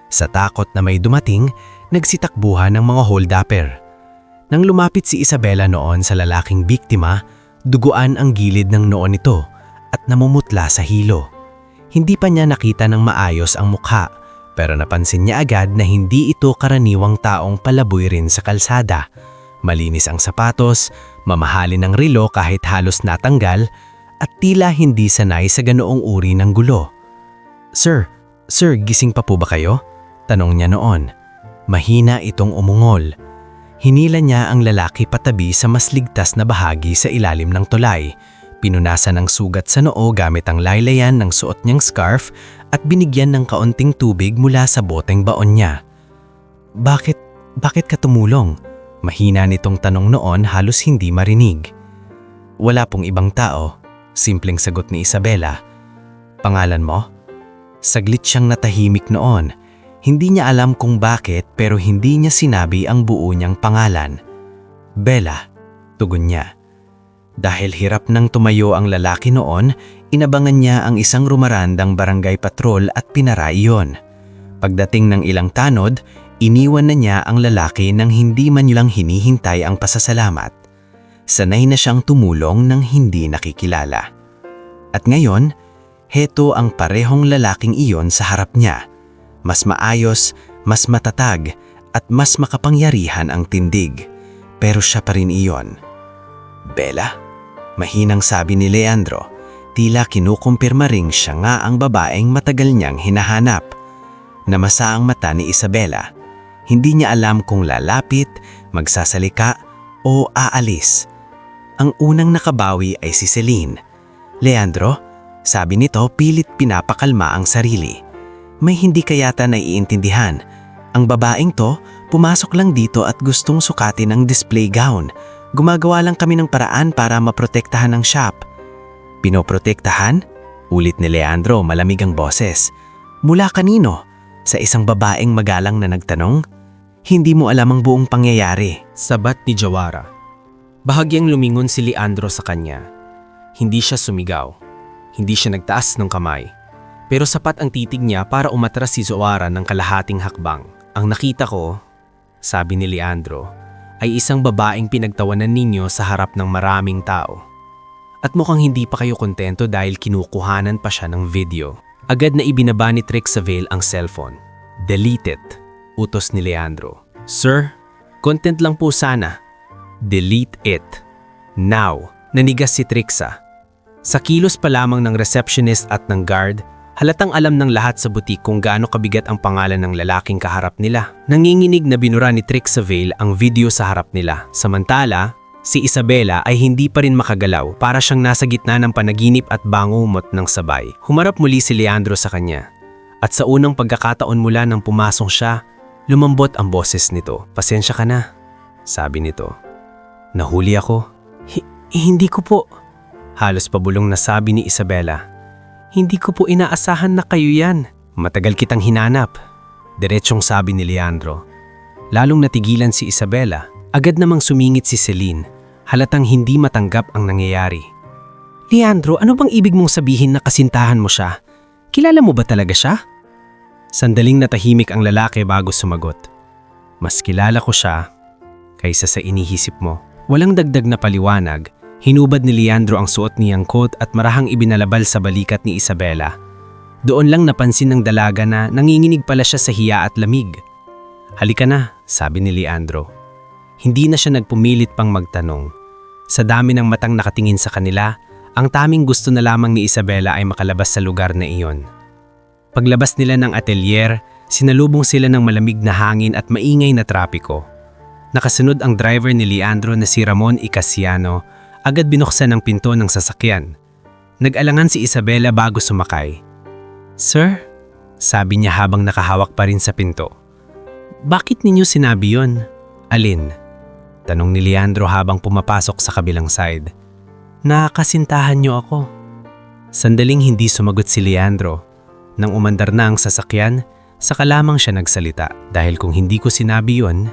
Sa takot na may dumating, nagsitakbuhan ng mga hold-upper. Nang lumapit si Isabela noon sa lalaking biktima, duguan ang gilid ng noo nito at namumutla sa hilo. Hindi pa niya nakita ng maayos ang mukha, pero napansin niya agad na hindi ito karaniwang taong palaboy rin sa kalsada. Malinis ang sapatos, mamahalin ang relo kahit halos natanggal, at tila hindi sanay sa ganoong uri ng gulo. Sir, gising pa po ba kayo?" tanong niya noon. Mahina itong umungol. Hinila niya ang lalaki patabi sa mas ligtas na bahagi sa ilalim ng tulay. Pinunasan ng sugat sa noo gamit ang laylayan ng suot niyang scarf at binigyan ng kaunting tubig mula sa boteng baon niya. Bakit ka tumulong?" Mahina nitong tanong noon, halos hindi marinig. "Wala pong ibang tao," simpleng sagot ni Isabela. "Pangalan mo?" Saglit siyang natahimik noon. Hindi niya alam kung bakit pero hindi niya sinabi ang buo niyang pangalan. "Bella," tugon niya. Dahil hirap nang tumayo ang lalaki noon, inabangan niya ang isang rumarandang barangay patrol at pinara iyon. Pagdating ng ilang tanod, iniwan na niya ang lalaki nang hindi man lang hinihintay ang pasasalamat. Sanay na siyang tumulong nang hindi nakikilala. At ngayon, heto ang parehong lalaking iyon sa harap niya. Mas maayos, mas matatag, at mas makapangyarihan ang tindig. Pero siya pa rin iyon. "Bella?" mahinang sabi ni Leandro. Tila kinukumpirma ring siya nga ang babaeng matagal niyang hinahanap. Namasa ang mata ni Isabela. Hindi niya alam kung lalapit, magsasalika, o aalis. Ang unang nakabawi ay si Celine. "Leandro?" sabi nito, pilit pinapakalma ang sarili. May hindi kayata naiintindihan. Ang babaeng to, pumasok lang dito at gustong sukatin ang display gown. Gumagawa lang kami ng paraan para maprotektahan ang shop. "Pinoprotektahan?" ulit ni Leandro, malamig ang boses. "Mula kanino? Sa isang babaeng magalang na nagtanong? Hindi mo alam ang buong pangyayari." Sabat ni Jawara. Bahagyang lumingon si Leandro sa kanya. Hindi siya sumigaw. Hindi siya nagtaas ng kamay. Pero sapat ang titig niya para umatras si Jawara ng kalahating hakbang. "Ang nakita ko," sabi ni Leandro, "ay isang babaeng pinagtawanan ninyo sa harap ng maraming tao. At mukhang hindi pa kayo kontento dahil kinukuhanan pa siya ng video. Agad na ibinaba ni Trix sa veil ang cellphone. Delete it, utos ni Leandro. Sir, content lang po sana. Delete it. Now, nanigas si Trixa. Sa kilos pa lamang ng receptionist at ng guard, halatang alam ng lahat sa butik kung gaano kabigat ang pangalan ng lalaking kaharap nila. Nanginginig na binura ni Trix sa veil ang video sa harap nila. Samantala, si Isabela ay hindi pa rin makagalaw para siyang nasa gitna ng panaginip at bangumot ng sabay. Humarap muli si Leandro sa kanya. At sa unang pagkakataon mula nang pumasok siya, lumambot ang boses nito. Pasensya ka na, sabi nito. Nahuli ako. Hindi ko po. Halos pabulong na sabi ni Isabela. Hindi ko po inaasahan na kayo yan. Matagal kitang hinanap. Diretsong sabi ni Leandro. Lalong natigilan si Isabela. Agad namang sumingit si Celine. Halatang hindi matanggap ang nangyayari. Leandro, ano bang ibig mong sabihin na kasintahan mo siya? Kilala mo ba talaga siya? Sandaling natahimik ang lalaki bago sumagot. Mas kilala ko siya kaysa sa inihisip mo. Walang dagdag na paliwanag. Hinubad ni Leandro ang suot niyang coat at marahang ibinalabal sa balikat ni Isabela. Doon lang napansin ng dalaga na nanginginig pala siya sa hiya at lamig. Halika na, sabi ni Leandro. Hindi na siya nagpumilit pang magtanong. Sa dami ng matang nakatingin sa kanila, ang taming gusto na lamang ni Isabela ay makalabas sa lugar na iyon. Paglabas nila ng atelier, sinalubong sila ng malamig na hangin at maingay na trapiko. Nakasunod ang driver ni Leandro na si Ramon Icasiano. Agad binuksan ang pinto ng sasakyan. Nag-alangan si Isabela bago sumakay. Sir, sabi niya habang nakahawak pa rin sa pinto. Bakit ninyo sinabi yon? Alin? Tanong ni Leandro habang pumapasok sa kabilang side. Nakakasintahan niyo ako. Sandaling hindi sumagot si Leandro. Nang umandar na ang sasakyan, saka lamang siya nagsalita. Dahil kung hindi ko sinabi yon,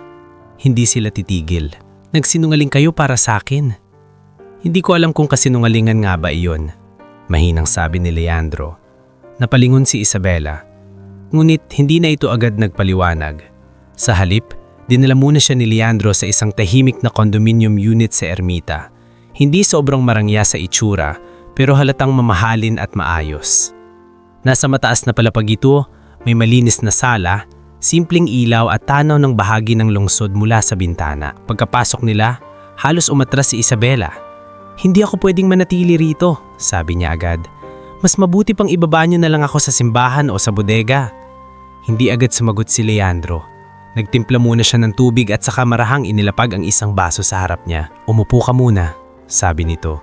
hindi sila titigil. Nagsinungaling kayo para sa akin. Hindi ko alam kung kasinungalingan nga ba iyon, mahinang sabi ni Leandro. Napalingon si Isabela. Ngunit hindi na ito agad nagpaliwanag. Sa halip, dinala muna siya ni Leandro sa isang tahimik na condominium unit sa Ermita. Hindi sobrang marangya sa itsura, pero halatang mamahalin at maayos. Nasa mataas na palapag ito, may malinis na sala, simpleng ilaw at tanaw ng bahagi ng lungsod mula sa bintana. Pagkapasok nila, halos umatras si Isabela. Hindi ako pwedeng manatili rito, sabi niya agad. Mas mabuti pang ibaba niyo na lang ako sa simbahan o sa bodega. Hindi agad sumagot si Leandro. Nagtimpla muna siya ng tubig at saka marahang inilapag ang isang baso sa harap niya. Umupo ka muna, sabi nito.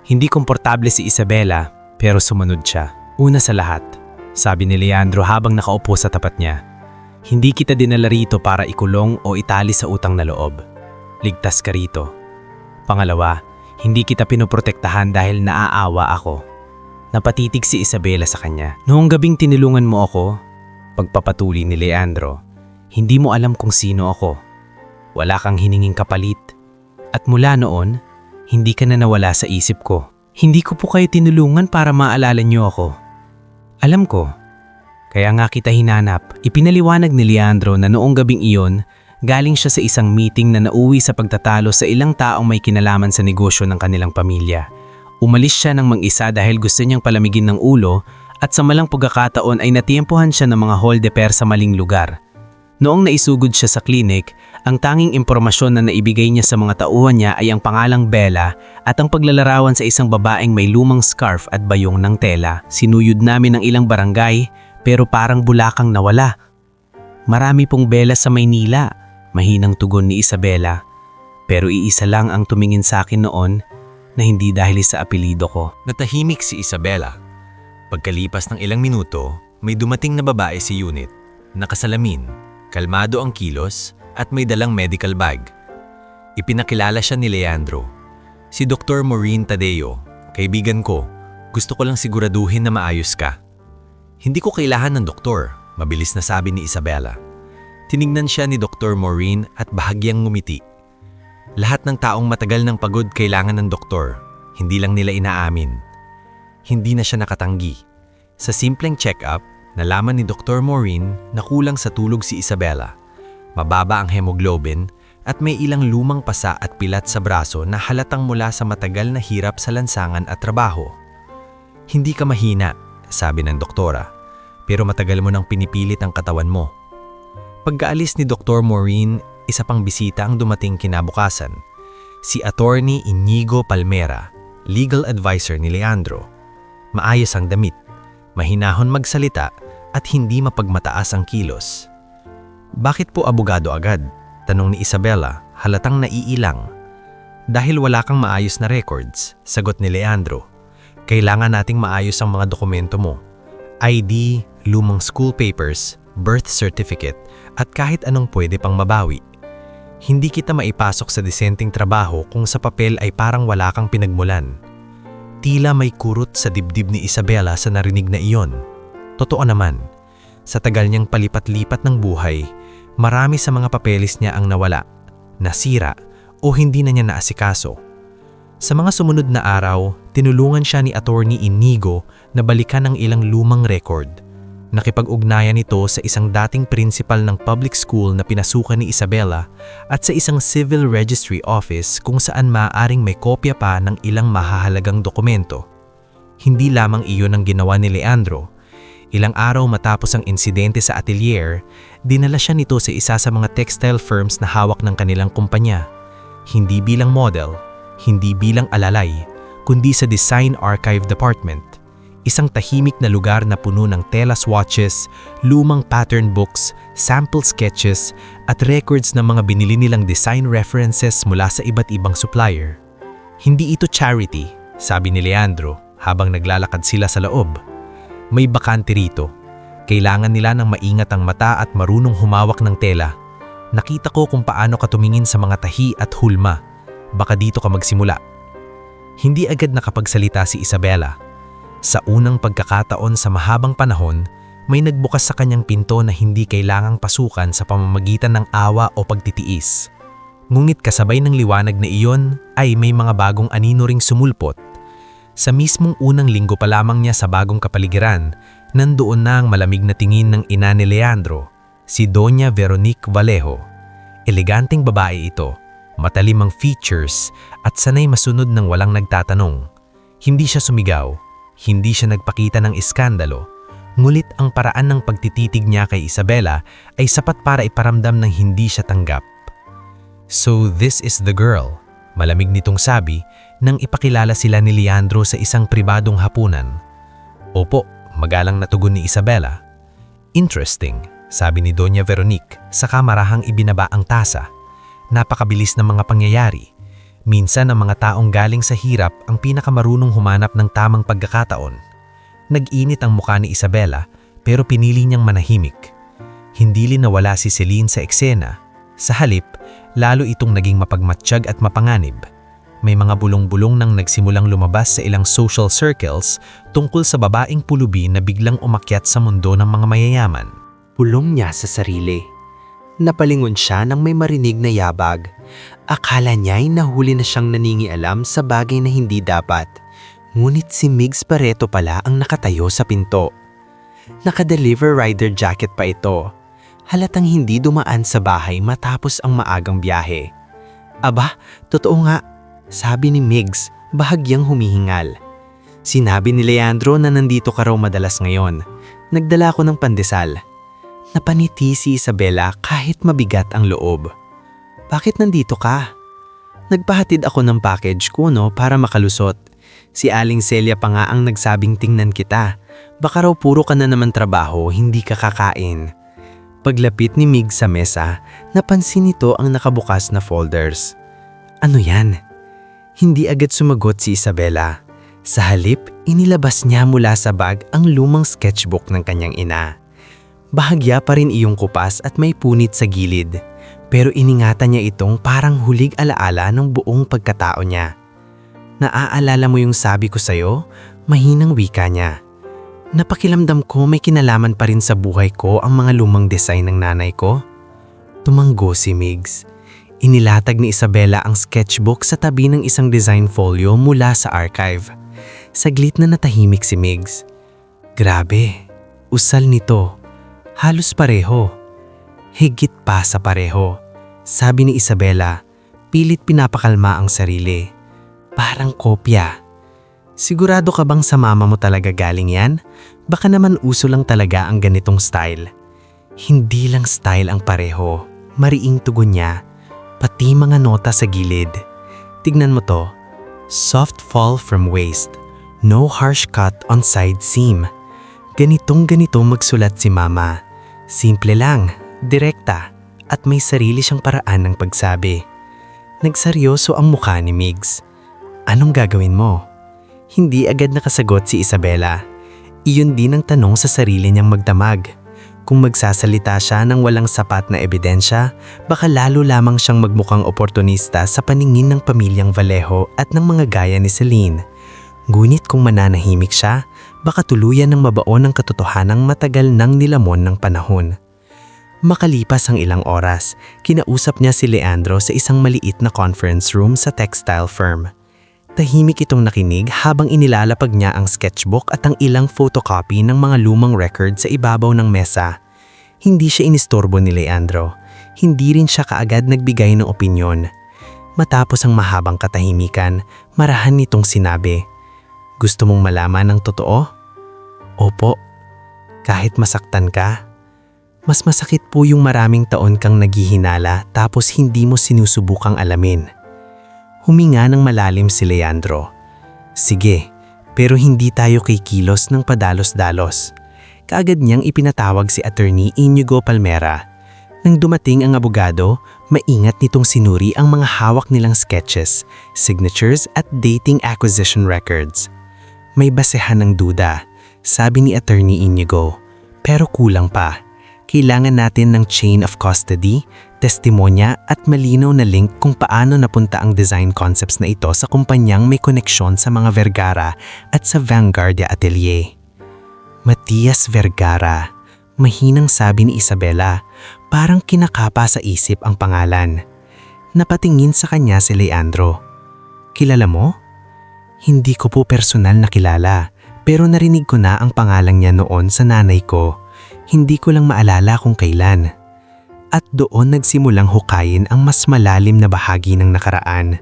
Hindi komportable si Isabela, pero sumunod siya. Una sa lahat, sabi ni Leandro habang nakaupo sa tapat niya. Hindi kita dinala rito para ikulong o itali sa utang na loob. Ligtas ka rito. Pangalawa, hindi kita pinoprotektahan dahil naaawa ako. Napatitig si Isabela sa kanya. Noong gabing tinulungan mo ako, pagpapatuli ni Leandro, hindi mo alam kung sino ako. Wala kang hininging kapalit. At mula noon, hindi ka na nawala sa isip ko. Hindi ko po kayo tinulungan para maalala niyo ako. Alam ko. Kaya nga kita hinanap. Ipinaliwanag ni Leandro na noong gabing iyon, galing siya sa isang meeting na nauwi sa pagtatalo sa ilang taong may kinalaman sa negosyo ng kanilang pamilya. Umalis siya ng mag-isa dahil gusto niyang palamigin ng ulo at sa malang pagkakataon ay natiempuhan siya ng mga hold-de-pair sa maling lugar. Noong naisugod siya sa klinik, ang tanging impormasyon na naibigay niya sa mga tauhan niya ay ang pangalang Bella at ang paglalarawan sa isang babaeng may lumang scarf at bayong ng tela. Sinuyod namin ng ilang barangay pero parang bulakang nawala. Marami pong Bella sa Maynila. Mahinang tugon ni Isabela, pero iisa lang ang tumingin sa akin noon na hindi dahil sa apelido ko. Natahimik si Isabela. Pagkalipas ng ilang minuto, may dumating na babae sa unit. Nakasalamin, kalmado ang kilos at may dalang medical bag. Ipinakilala siya ni Leandro. Si Dr. Maureen Tadeo, kaibigan ko. Gusto ko lang siguraduhin na maayos ka. Hindi ko kailangan ng doktor, mabilis na sabi ni Isabela. Tinignan siya ni Dr. Maureen at bahagyang ngumiti. Lahat ng taong matagal ng pagod kailangan ng doktor, hindi lang nila inaamin. Hindi na siya nakatanggi. Sa simpleng check-up, nalaman ni Dr. Maureen na kulang sa tulog si Isabela. Mababa ang hemoglobin, at may ilang lumang pasa at pilat sa braso na halatang mula sa matagal na hirap sa lansangan at trabaho. Hindi ka mahina, sabi ng doktora, pero matagal mo nang pinipilit ang katawan mo. Pagkaalis ni Dr. Maureen, isa pang bisita ang dumating kinabukasan. Si Attorney Inigo Palmera, legal advisor ni Leandro. Maayos ang damit, mahinahon magsalita at hindi mapagmataas ang kilos. Bakit po abogado agad? Tanong ni Isabela, halatang naiilang. Dahil wala kang maayos na records, sagot ni Leandro. Kailangan nating maayos ang mga dokumento mo. ID, lumang school papers, birth certificate, at kahit anong pwede pang mabawi. Hindi kita maipasok sa disenteng trabaho kung sa papel ay parang wala kang pinagmulan. Tila may kurot sa dibdib ni Isabela sa narinig na iyon. Totoo naman, sa tagal niyang palipat-lipat ng buhay, marami sa mga papeles niya ang nawala, nasira o hindi na niya naasikaso. Sa mga sumunod na araw, tinulungan siya ni Attorney Inigo na balikan ang ilang lumang record. Nakipag-ugnayan ito sa isang dating principal ng public school na pinasukan ni Isabela at sa isang civil registry office kung saan maaaring may kopya pa ng ilang mahahalagang dokumento. Hindi lamang iyon ang ginawa ni Leandro. Ilang araw matapos ang insidente sa atelier, dinala siya nito sa isa sa mga textile firms na hawak ng kanilang kumpanya. Hindi bilang model, hindi bilang alalay, kundi sa Design Archive Department. Isang tahimik na lugar na puno ng tela swatches, lumang pattern books, sample sketches, at records ng mga binili nilang design references mula sa iba't ibang supplier. Hindi ito charity, sabi ni Leandro habang naglalakad sila sa loob. May bakante rito. Kailangan nila ng maingat ang mata at marunong humawak ng tela. Nakita ko kung paano ka tumingin sa mga tahi at hulma. Baka dito ka magsimula. Hindi agad nakapagsalita si Isabela. Sa unang pagkakataon sa mahabang panahon, may nagbukas sa kanyang pinto na hindi kailangang pasukan sa pamamagitan ng awa o pagtitiis. Ngunit kasabay ng liwanag na iyon ay may mga bagong anino ring sumulpot. Sa mismong unang linggo pa lamang niya sa bagong kapaligiran, nandoon na ang malamig na tingin ng ina ni Leandro, si Doña Veronique Vallejo. Eleganteng babae ito, matalim ang features at sanay masunod ng walang nagtatanong. Hindi siya sumigaw. Hindi siya nagpakita ng iskandalo, ngulit ang paraan ng pagtititig niya kay Isabela ay sapat para iparamdam ng hindi siya tanggap. So this is the girl, malamig nitong sabi nang ipakilala sila ni Leandro sa isang pribadong hapunan. Opo, magalang na tugon ni Isabela. Interesting, sabi ni Doña Veronique saka marahang ibinaba ang tasa. Napakabilis ng mga pangyayari. Minsan ang mga taong galing sa hirap ang pinakamarunong humanap ng tamang pagkakataon. Nag-init ang mukha ni Isabela pero pinili niyang manahimik. Hindi nawala si Celine sa eksena. Sa halip, lalo itong naging mapagmatsyag at mapanganib. May mga bulong-bulong nang nagsimulang lumabas sa ilang social circles tungkol sa babaeng pulubi na biglang umakyat sa mundo ng mga mayayaman. Pulong niya sa sarili. Napalingon siya nang may marinig na yabag. Akala niya'y nahuli na siyang naningialam sa bagay na hindi dapat. Ngunit si Migs Barreto pala ang nakatayo sa pinto. Naka-deliver rider jacket pa ito. Halatang hindi dumaan sa bahay matapos ang maagang biyahe. Aba, totoo nga, sabi ni Migs, bahagyang humihingal. Sinabi ni Leandro na nandito ka raw madalas ngayon. Nagdala ko ng pandesal. Napaniti si Isabela kahit mabigat ang loob. Bakit nandito ka? Nagpahatid ako ng package ko para makalusot. Si Aling Celia pa nga ang nagsabing tingnan kita. Baka raw puro ka na naman trabaho, hindi ka kakain. Paglapit ni Mig sa mesa, napansin nito ang nakabukas na folders. Ano yan? Hindi agad sumagot si Isabela. Sa halip, inilabas niya mula sa bag ang lumang sketchbook ng kanyang ina. Bahagya pa rin iyong kupas at may punit sa gilid. Pero iningatan niya itong parang hulig alaala ng buong pagkatao niya. Naaalala mo yung sabi ko sa'yo? Mahinang wika niya. Napakilamdam ko may kinalaman pa rin sa buhay ko ang mga lumang design ng nanay ko. Tumanggo si Migs. Inilatag ni Isabela ang sketchbook sa tabi ng isang design folio mula sa archive. Saglit na natahimik si Migs. Grabe, usal nito. Halos pareho. Higit pa sa pareho. Sabi ni Isabela, pilit pinapakalma ang sarili. Parang kopya. Sigurado ka bang sa mama mo talaga galing yan? Baka naman uso lang talaga ang ganitong style. Hindi lang style ang pareho. Mariing tugon niya. Pati mga nota sa gilid. Tignan mo to. Soft fall from waist. No harsh cut on side seam. Ganitong-ganito magsulat si mama. Simple lang, direkta, at may sarili siyang paraan ng pagsabi. Nagseryoso ang mukha ni Migs. Anong gagawin mo? Hindi agad nakasagot si Isabela. Iyon din ang tanong sa sarili niyang magdamag. Kung magsasalita siya ng walang sapat na ebidensya, baka lalo lamang siyang magmukhang oportunista sa paningin ng pamilyang Vallejo at ng mga gaya ni Celine. Ngunit kung mananahimik siya, baka tuluyan ng mabaon ang katotohanang matagal nang nilamon ng panahon. Makalipas ang ilang oras, kinausap niya si Leandro sa isang maliit na conference room sa textile firm. Tahimik itong nakinig habang inilalapag niya ang sketchbook at ang ilang photocopy ng mga lumang record sa ibabaw ng mesa. Hindi siya inistorbo ni Leandro. Hindi rin siya kaagad nagbigay ng opinyon. Matapos ang mahabang katahimikan, marahan nitong sinabi, "Gusto mong malaman ang totoo?" "Opo. Kahit masaktan ka, mas masakit po yung maraming taon kang naghihinala tapos hindi mo sinusubukang alamin." Huminga ng malalim si Leandro. "Sige, pero hindi tayo kikilos ng padalos-dalos." Kaagad niyang ipinatawag si Attorney Inigo Palmera. Nang dumating ang abogado, maingat nitong sinuri ang mga hawak nilang sketches, signatures at dating acquisition records. "May basehan ng duda," sabi ni Attorney Inigo. "Pero kulang pa. Kailangan natin ng chain of custody, testimonya at malinaw na link kung paano napunta ang design concepts na ito sa kumpanyang may koneksyon sa mga Vergara at sa Vanguardia Atelier." Matias Vergara, mahinang sabi ni Isabela, parang kinakapa sa isip ang pangalan. Napatingin sa kanya si Leandro. "Kilala mo?" "Hindi ko po personal na kilala, pero narinig ko na ang pangalan niya noon sa nanay ko. Hindi ko lang maalala kung kailan." At doon nagsimulang hukayin ang mas malalim na bahagi ng nakaraan.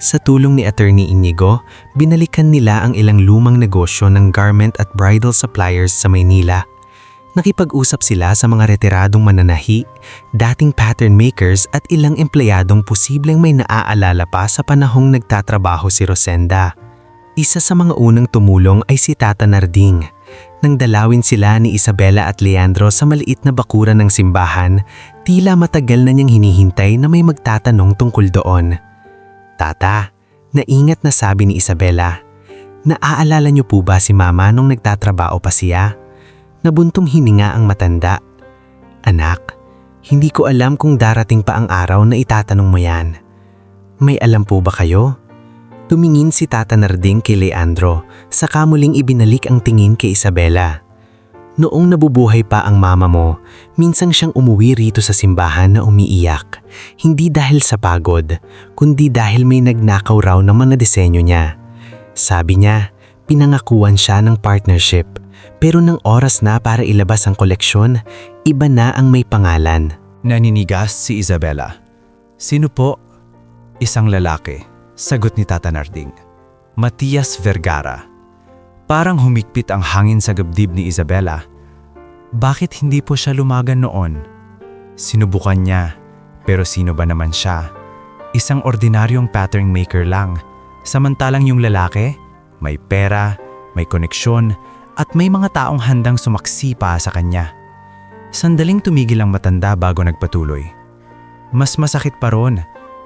Sa tulong ni Attorney Inigo, binalikan nila ang ilang lumang negosyo ng garment at bridal suppliers sa Maynila. Nakipag-usap sila sa mga retiradong mananahi, dating pattern makers at ilang empleyadong posibleng may naaalala pa sa panahong nagtatrabaho si Rosenda. Isa sa mga unang tumulong ay si Tata Narding. Nang dalawin sila ni Isabela at Leandro sa maliit na bakuran ng simbahan, tila matagal na niyang hinihintay na may magtatanong tungkol doon. "Tata," naingat na sabi ni Isabela, "naaalala niyo po ba si Mama nung nagtatrabaho pa siya?" Nabuntong hininga ang matanda. "Anak, hindi ko alam kung darating pa ang araw na itatanong mo yan. May alam po ba kayo?" Tumingin si Tata Narding kay Leandro, saka muling ibinalik ang tingin kay Isabela. "Noong nabubuhay pa ang mama mo, minsan siyang umuwi rito sa simbahan na umiiyak. Hindi dahil sa pagod, kundi dahil may nagnakaw raw ng mga disenyo niya. Sabi niya, pinangakuan siya ng partnership, pero nang oras na para ilabas ang koleksyon, iba na ang may pangalan." Naninigas si Isabela. "Sino po?" "Isang lalaki," sagot ni Tata Narding. "Matias Vergara." Parang humigpit ang hangin sa dibdib ni Isabela. Bakit hindi po siya lumagan noon? Sinubukan niya, pero sino ba naman siya? Isang ordinaryong pattern maker lang. Samantalang yung lalaki, may pera, may koneksyon, at may mga taong handang sumaksi pa sa kanya. Sandaling tumigil ang matanda bago nagpatuloy. "Mas masakit pa ron.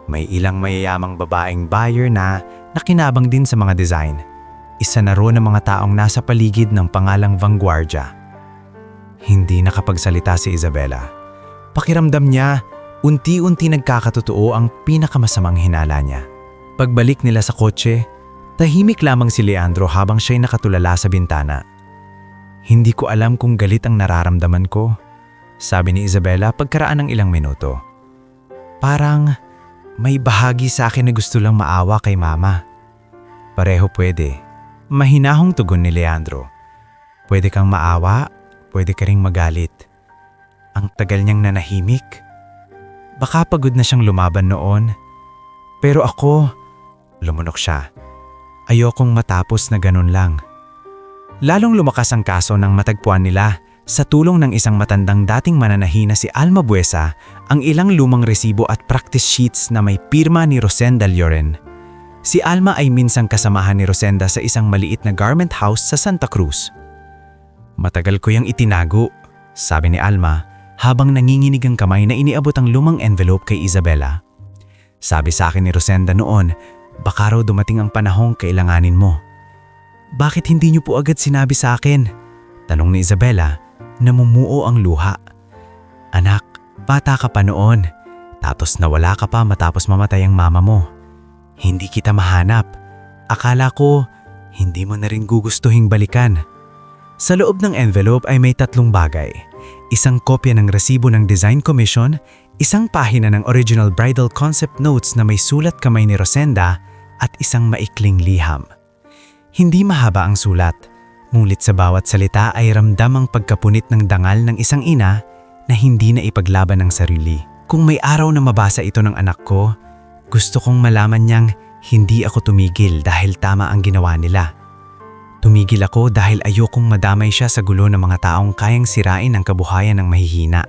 May ilang mayayamang babaeng buyer na nakinabang din sa mga design. Isa na roon ang mga taong nasa paligid ng pangalang Vanguardia." Hindi nakapagsalita si Isabela. Pakiramdam niya, unti-unti nagkakatotoo ang pinakamasamang hinala niya. Pagbalik nila sa kotse, tahimik lamang si Leandro habang siya'y nakatulala sa bintana. "Hindi ko alam kung galit ang nararamdaman ko," sabi ni Isabela pagkaraan ng ilang minuto. "Parang may bahagi sa akin na gusto lang maawa kay Mama." "Pareho pwede." Mahinahong tugon ni Leandro. "Pwede kang maawa, pwede ka ring magalit." Ang tagal niyang nanahimik. Baka pagod na siyang lumaban noon. Pero ako, lumunok siya. Ayokong matapos na ganun lang. Lalong lumakas ang kaso nang matagpuan nila sa tulong ng isang matandang dating mananahi na si Alma Buesa ang ilang lumang resibo at practice sheets na may pirma ni Rosenda Lloren. Si Alma ay minsang kasamahan ni Rosenda sa isang maliit na garment house sa Santa Cruz. Matagal ko yang itinago, sabi ni Alma habang nanginginig ang kamay na iniabot ang lumang envelope kay Isabela. Sabi sa akin ni Rosenda noon, baka raw dumating ang panahong kailanganin mo. Bakit hindi niyo po agad sinabi sa akin? Tanong ni Isabela. Namumuo ang luha. Anak, bata ka pa noon. Tapos nawala ka pa matapos mamatay ang mama mo. Hindi kita mahanap. Akala ko, hindi mo na rin gugustuhing balikan. Sa loob ng envelope ay may 3 bagay. Isang kopya ng resibo ng design commission, isang pahina ng original bridal concept notes na may sulat kamay ni Rosenda, at isang maikling liham. Hindi mahaba ang sulat. Ngunit sa bawat salita ay ramdam ang pagkapunit ng dangal ng isang ina na hindi na ipaglaban ng sarili. Kung may araw na mabasa ito ng anak ko, gusto kong malaman niyang hindi ako tumigil dahil tama ang ginawa nila. Tumigil ako dahil ayokong madamay siya sa gulo ng mga taong kayang sirain ang kabuhayan ng mahihina.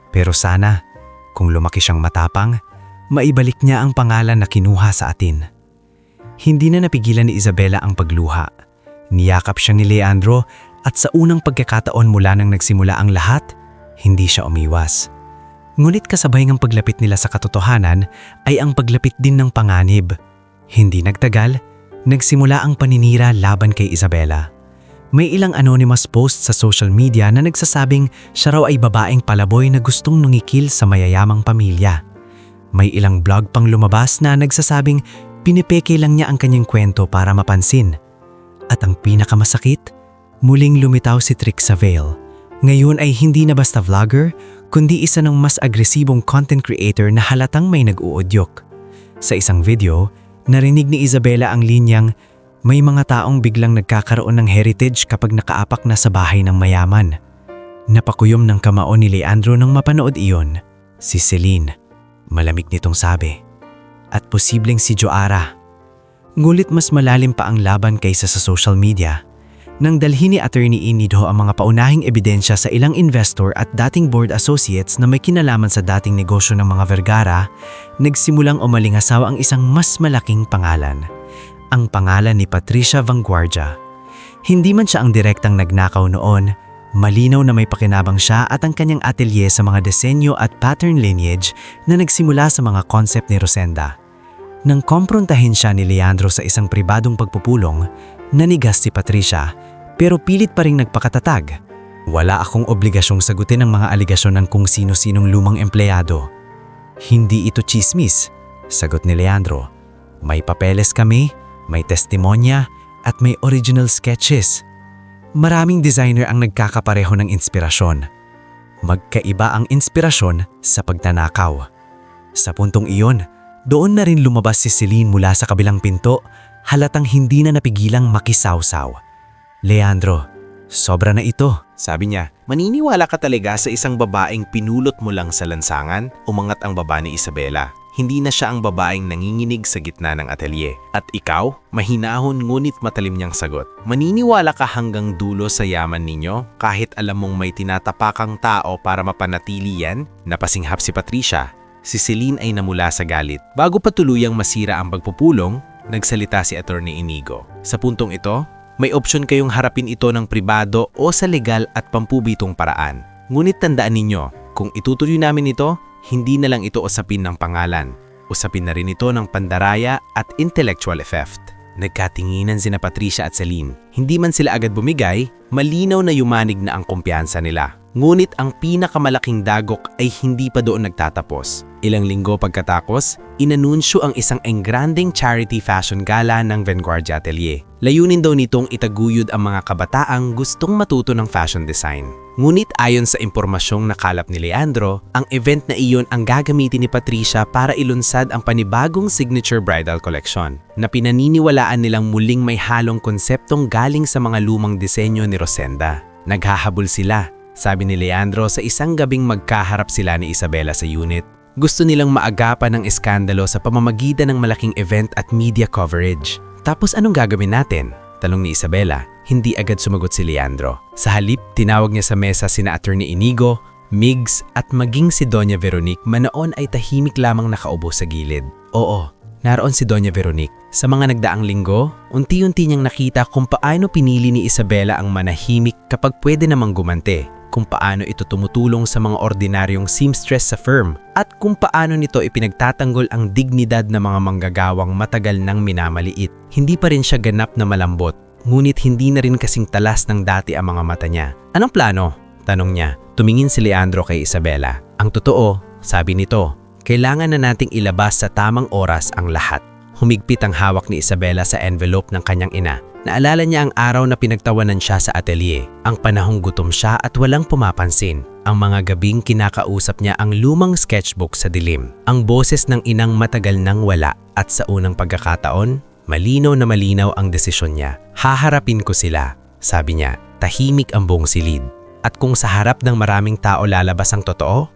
Pero sana, kung lumaki siyang matapang, maibalik niya ang pangalan na kinuha sa atin. Hindi na napigilan ni Isabela ang pagluha. Niyakap siya ni Leandro at sa unang pagkakataon mula nang nagsimula ang lahat, hindi siya umiwas. Ngunit kasabay ng paglapit nila sa katotohanan ay ang paglapit din ng panganib. Hindi nagtagal, nagsimula ang paninira laban kay Isabela. May ilang anonymous posts sa social media na nagsasabing siya raw ay babaeng palaboy na gustong nungikil sa mayayamang pamilya. May ilang blog pang lumabas na nagsasabing pinipeke lang niya ang kanyang kwento para mapansin. At ang pinakamasakit, muling lumitaw si Trix Savale. Ngayon ay hindi na basta vlogger, kundi isa ng mas agresibong content creator na halatang may nag-uudyok. Sa isang video, narinig ni Isabela ang linyang, may mga taong biglang nagkakaroon ng heritage kapag nakaapak na sa bahay ng mayaman. Napakuyom ng kamao ni Leandro nang mapanood iyon. Si Celine, malamig nitong sabi. At posibleng si Joara. Ngulit mas malalim pa ang laban kaysa sa social media. Nang dalhin ni Attorney Inido ang mga paunahing ebidensya sa ilang investor at dating board associates na may kinalaman sa dating negosyo ng mga Vergara, nagsimulang umalingasaw ang isang mas malaking pangalan. Ang pangalan ni Patricia Vanguardia. Hindi man siya ang direktang nagnakaw noon, malinaw na may pakinabang siya at ang kanyang atelier sa mga disenyo at pattern lineage na nagsimula sa mga concept ni Rosenda. Nang komprontahin siya ni Leandro sa isang pribadong pagpupulong, nanigas si Patricia pero pilit pa ring nagpakatatag. Wala akong obligasyong sagutin ang mga aligasyon ng kung sino-sinong lumang empleyado. Hindi ito chismis, sagot ni Leandro. May papeles kami, may testimonya at may original sketches. Maraming designer ang nagkakapareho ng inspirasyon. Magkaiba ang inspirasyon sa pagnanakaw. Sa puntong iyon, doon na rin lumabas si Celine mula sa kabilang pinto, halatang hindi na napigilang makisawsaw. Leandro, sobra na ito. Sabi niya, maniniwala ka talaga sa isang babaeng pinulot mo lang sa lansangan? Umangat ang baba ni Isabela. Hindi na siya ang babaeng nanginginig sa gitna ng atelier. At ikaw, mahinahon ngunit matalim niyang sagot. Maniniwala ka hanggang dulo sa yaman ninyo kahit alam mong may tinatapakang tao para mapanatili yan? Napasinghap si Patricia. Si Celine ay namula sa galit. Bago pa tuluyang masira ang pagpupulong, nagsalita si Attorney Inigo. Sa puntong ito, may opsyon kayong harapin ito ng pribado o sa legal at pampubitong paraan. Ngunit tandaan ninyo, kung itutuloy namin ito, hindi na lang ito usapin ng pangalan. Usapin na rin ito ng pandaraya at intellectual theft. Nagkatinginan sina Patricia at Celine. Hindi man sila agad bumigay, malinaw na yumanig na ang kumpiyansa nila. Ngunit ang pinakamalaking dagok ay hindi pa doon nagtatapos. Ilang linggo pagkatapos, inanunsyo ang isang engranding charity fashion gala ng Vanguardia Atelier. Layunin daw nitong itaguyod ang mga kabataang gustong matuto ng fashion design. Ngunit ayon sa impormasyong nakalap ni Leandro, ang event na iyon ang gagamitin ni Patricia para ilunsad ang panibagong signature bridal collection na pinaniniwalaan nilang muling may halong konseptong galing sa mga lumang disenyo ni Rosenda. Naghahabol sila, sabi ni Leandro sa isang gabing magkaharap sila ni Isabela sa unit. Gusto nilang maagapan ng iskandalo sa pamamagitan ng malaking event at media coverage. Tapos anong gagawin natin? Tanong ni Isabela. Hindi agad sumagot si Leandro. Sa halip, tinawag niya sa mesa sina Attorney Inigo, Migs at maging si Doña Veronique manoon ay tahimik lamang nakaubo sa gilid. Oo, naroon si Doña Veronique. Sa mga nagdaang linggo, unti-unti niyang nakita kung paano pinili ni Isabela ang manahimik kapag pwede namang gumante, kung paano ito tumutulong sa mga ordinaryong seamstress sa firm, at kung paano nito ipinagtatanggol ang dignidad ng mga manggagawang matagal nang minamaliit. Hindi pa rin siya ganap na malambot, ngunit hindi na rin kasing talas ng dati ang mga mata niya. Anong plano? Tanong niya. Tumingin si Leandro kay Isabela. Ang totoo, sabi nito, kailangan na nating ilabas sa tamang oras ang lahat. Humigpit ang hawak ni Isabela sa envelope ng kanyang ina. Naalala niya ang araw na pinagtawanan siya sa atelier. Ang panahong gutom siya at walang pumapansin. Ang mga gabing kinakausap niya ang lumang sketchbook sa dilim. Ang boses ng inang matagal nang wala at sa unang pagkakataon, malinaw na malinaw ang desisyon niya. Haharapin ko sila, sabi niya. Tahimik ang buong silid. At kung sa harap ng maraming tao lalabas ang totoo,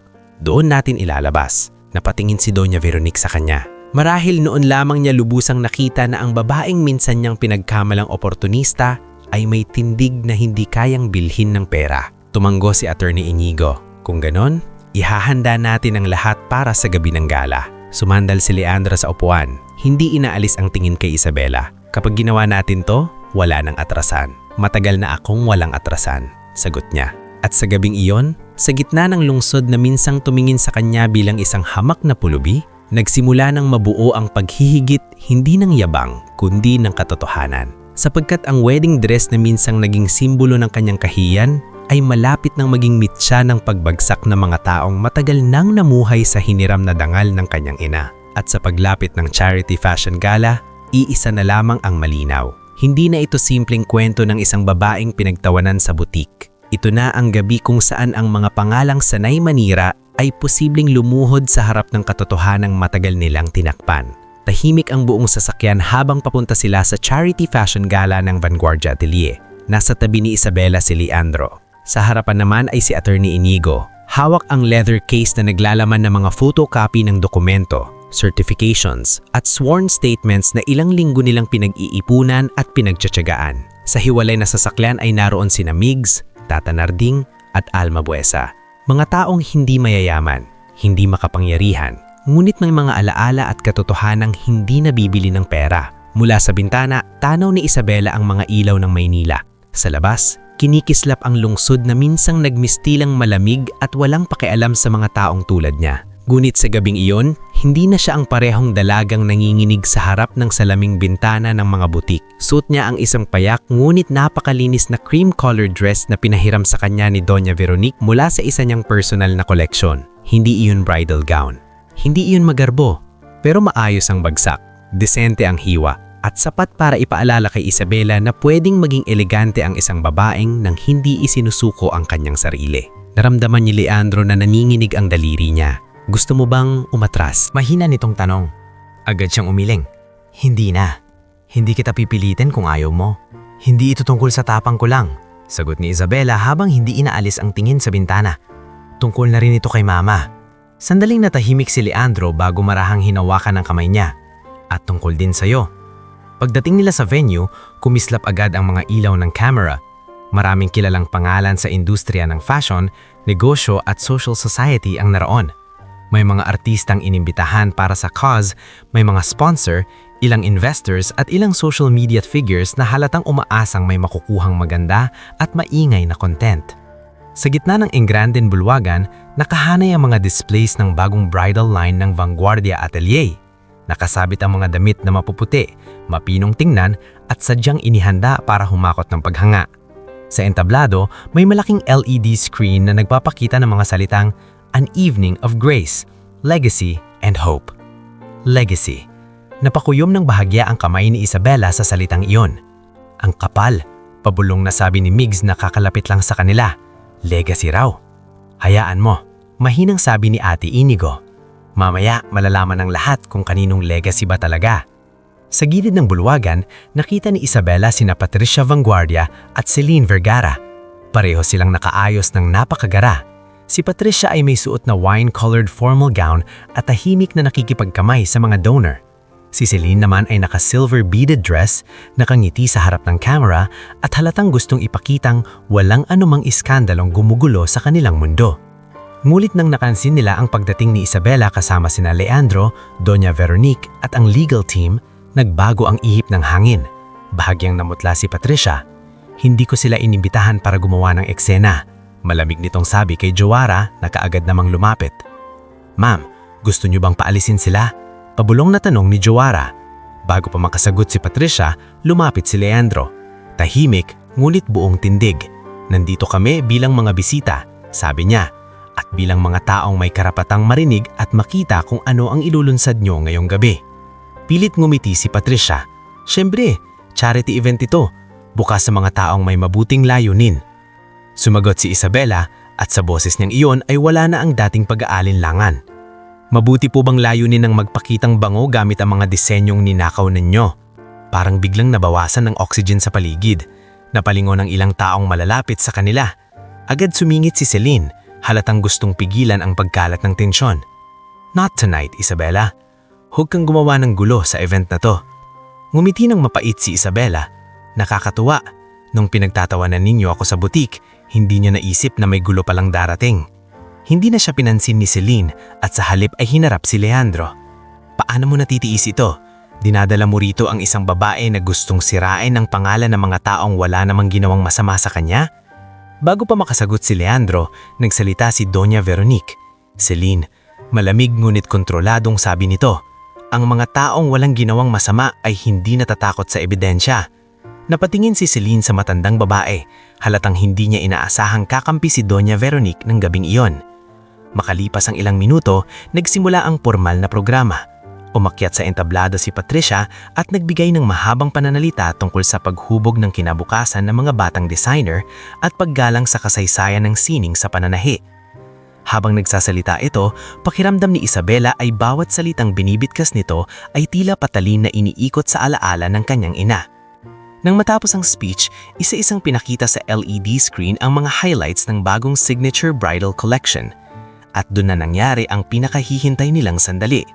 doon natin ilalabas. Napatingin si Doña Veronique sa kanya. Marahil noon lamang niya lubusang nakita na ang babaeng minsan niyang pinagkamalang oportunista ay may tindig na hindi kayang bilhin ng pera. Tumanggo si Attorney Inigo. Kung ganon, ihahanda natin ang lahat para sa gabi ng gala. Sumandal si Leandro sa upuan. Hindi inaalis ang tingin kay Isabela. Kapag ginawa natin to, wala nang atrasan. Matagal na akong walang atrasan, sagot niya. At sa gabing iyon, sa gitna ng lungsod na minsang tumingin sa kanya bilang isang hamak na pulubi, nagsimula ng mabuo ang paghihigit hindi ng yabang kundi ng katotohanan. Sapagkat ang wedding dress na minsang naging simbolo ng kanyang kahiyan ay malapit nang maging mitya ng pagbagsak ng mga taong matagal nang namuhay sa hiniram na dangal ng kanyang ina. At sa paglapit ng Charity Fashion Gala, iisa na lamang ang malinaw. Hindi na ito simpleng kwento ng isang babaeng pinagtawanan sa butik. Ito na ang gabi kung saan ang mga pangalang sanay manira ay posibleng lumuhod sa harap ng katotohanang matagal nilang tinakpan. Tahimik ang buong sasakyan habang papunta sila sa Charity Fashion Gala ng Vanguardia Atelier. Nasa tabi ni Isabela si Leandro. Sa harapan naman ay si Attorney Inigo. Hawak ang leather case na naglalaman ng mga photocopy ng dokumento, certifications, at sworn statements na ilang linggo nilang pinag-iipunan at pinagtsatsagaan. Sa hiwalay na sasakyan ay naroon sina Migs, Tata Narding, at Alma Buesa. Mga taong hindi mayayaman, hindi makapangyarihan, ngunit may mga alaala at katotohanang hindi nabibili ng pera. Mula sa bintana, tanaw ni Isabela ang mga ilaw ng Maynila. Sa labas, kinikislap ang lungsod na minsang nagmistilang malamig at walang pakialam sa mga taong tulad niya. Ngunit sa gabing iyon, hindi na siya ang parehong dalagang nanginginig sa harap ng salaming bintana ng mga butik. Suot niya ang isang payak ngunit napakalinis na cream-colored dress na pinahiram sa kanya ni Doña Veronique mula sa isa niyang personal na koleksyon. Hindi iyon bridal gown. Hindi iyon magarbo, pero maayos ang bagsak. Desente ang hiwa at sapat para ipaalala kay Isabela na pwedeng maging elegante ang isang babaeng nang hindi isinusuko ang kanyang sarili. Naramdaman ni Leandro na naninginig ang daliri niya. Gusto mo bang umatras? Mahina nitong tanong. Agad siyang umiling. Hindi na. Hindi kita pipilitin kung ayaw mo. Hindi ito tungkol sa tapang ko lang, sagot ni Isabela habang hindi inaalis ang tingin sa bintana. Tungkol na rin ito kay Mama. Sandaling natahimik si Leandro bago marahang hinawakan ang kamay niya. At tungkol din sa'yo. Pagdating nila sa venue, kumislap agad ang mga ilaw ng camera. Maraming kilalang pangalan sa industriya ng fashion, negosyo at social society ang naroon. May mga artistang inimbitahan para sa cause, may mga sponsor, ilang investors at ilang social media figures na halatang umaasang may makukuhang maganda at maingay na content. Sa gitna ng engrandeng bulwagan, nakahanay ang mga displays ng bagong bridal line ng Vanguardia Atelier. Nakasabit ang mga damit na mapuputi, mapinong tingnan at sadyang inihanda para humakot ng paghanga. Sa entablado, may malaking LED screen na nagpapakita ng mga salitang An Evening of Grace, Legacy and Hope. Legacy. Napakuyom ng bahagya ang kamay ni Isabela sa salitang iyon. Ang kapal, pabulong na sabi ni Migs na kakalapit lang sa kanila. Legacy raw. Hayaan mo, mahinang sabi ni Ate Inigo. Mamaya malalaman ng lahat kung kaninong legacy ba talaga. Sa gilid ng bulwagan, nakita ni Isabela sina Patricia Vanguardia at Celine Vergara. Pareho silang nakaayos ng napakagara. Si Patricia ay may suot na wine-colored formal gown at tahimik na nakikipagkamay sa mga donor. Si Celine naman ay naka-silver beaded dress, nakangiti sa harap ng camera at halatang gustong ipakitang walang anumang iskandalong gumugulo sa kanilang mundo. Ngulit nang nakansin nila ang pagdating ni Isabela kasama sina Leandro, Doña Veronique at ang legal team, nagbago ang ihip ng hangin. Bahagyang namutla si Patricia. Hindi ko sila inimbitahan para gumawa ng eksena. Malamig nitong sabi kay Joara na kaagad namang lumapit. Ma'am, gusto niyo bang paalisin sila? Pabulong na tanong ni Joara. Bago pa makasagot si Patricia, lumapit si Leandro. Tahimik, ngunit buong tindig. Nandito kami bilang mga bisita, sabi niya. At bilang mga taong may karapatang marinig at makita kung ano ang ilulunsad niyo ngayong gabi. Pilit ngumiti si Patricia. Siyempre, charity event ito. Bukas sa mga taong may mabuting layunin. Sumagot si Isabela at sa boses niyang iyon ay wala na ang dating pag-aalinlangan. Mabuti po bang layunin ng magpakitang bango gamit ang mga disenyong ninakaw ninyo? Parang biglang nabawasan ng oxygen sa paligid. Napalingon ang ilang taong malalapit sa kanila. Agad sumingit si Celine, halatang gustong pigilan ang pagkalat ng tensyon. Not tonight, Isabela. Huwag kang gumawa ng gulo sa event na to. Ngumiti ng mapait si Isabela. Nakakatuwa. Nung pinagtatawanan ninyo ako sa butik, hindi niya naisip na may gulo palang darating. Hindi na siya pinansin ni Celine at sa halip ay hinarap si Leandro. Paano mo natitiis ito? Dinadala mo rito ang isang babae na gustong sirain ang pangalan ng mga taong wala namang ginawang masama sa kanya? Bago pa makasagot si Leandro, nagsalita si Doña Veronique. Celine, malamig ngunit kontroladong sabi nito, ang mga taong walang ginawang masama ay hindi natatakot sa ebidensya. Napatingin si Celine sa matandang babae, halatang hindi niya inaasahang kakampi si Doña Veronique ng gabing iyon. Makalipas ang ilang minuto, nagsimula ang formal na programa. Umakyat sa entablado si Patricia at nagbigay ng mahabang pananalita tungkol sa paghubog ng kinabukasan ng mga batang designer at paggalang sa kasaysayan ng sining sa pananahi. Habang nagsasalita ito, pakiramdam ni Isabela ay bawat salitang binibitkas nito ay tila patalin na iniikot sa alaala ng kanyang ina. Nang matapos ang speech, isa-isang pinakita sa LED screen ang mga highlights ng bagong signature bridal collection. At doon na nangyari ang pinakahihintay nilang sandali.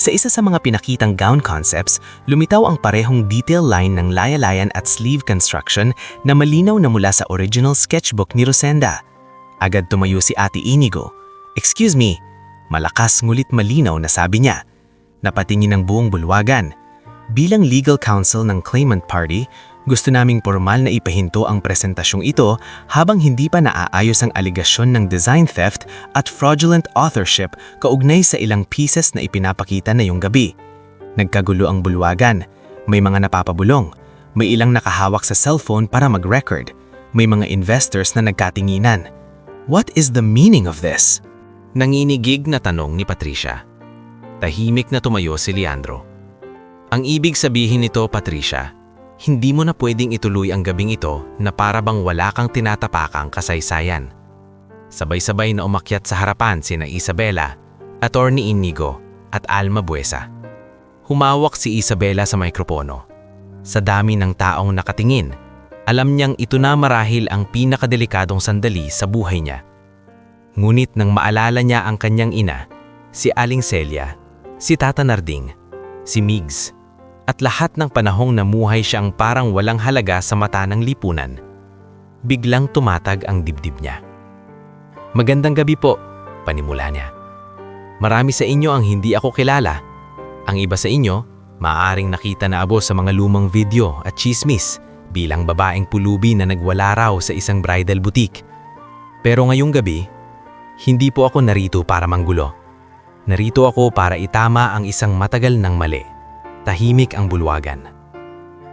Sa isa sa mga pinakitang gown concepts, lumitaw ang parehong detail line ng layalayan at sleeve construction na malinaw na mula sa original sketchbook ni Rosenda. Agad tumayo si Ate Inigo. "Excuse me," malakas ngulit malinaw na sabi niya. Napatingin ng buong bulwagan. Bilang legal counsel ng claimant party, gusto naming formal na ipahinto ang presentasyong ito habang hindi pa naaayos ang aligasyon ng design theft at fraudulent authorship kaugnay sa ilang pieces na ipinapakita na yung gabi. Nagkagulo ang bulwagan. May mga napapabulong. May ilang nakahawak sa cellphone para mag-record. May mga investors na nagkatinginan. What is the meaning of this? Nanginigig na tanong ni Patricia. Tahimik na tumayo si Leandro. Ang ibig sabihin nito, Patricia, hindi mo na pwedeng ituloy ang gabing ito na para bang wala kang tinatapakang kasaysayan. Sabay-sabay na umakyat sa harapan sina Isabela, Attorney Inigo at Alma Buesa. Humawak si Isabela sa mikropono. Sa dami ng taong nakatingin, alam niyang ito na marahil ang pinakadelikadong sandali sa buhay niya. Ngunit nang maalala niya ang kanyang ina, si Aling Celia, si Tata Narding, si Migs, at lahat ng panahong namuhay siyang parang walang halaga sa mata ng lipunan, biglang tumatag ang dibdib niya. "Magandang gabi po," panimula niya. "Marami sa inyo ang hindi ako kilala. Ang iba sa inyo, maaaring nakita na abo sa mga lumang video at chismis bilang babaeng pulubi na nagwala raw sa isang bridal boutique. Pero ngayong gabi, hindi po ako narito para manggulo. Narito ako para itama ang isang matagal ng mali." Tahimik ang bulwagan.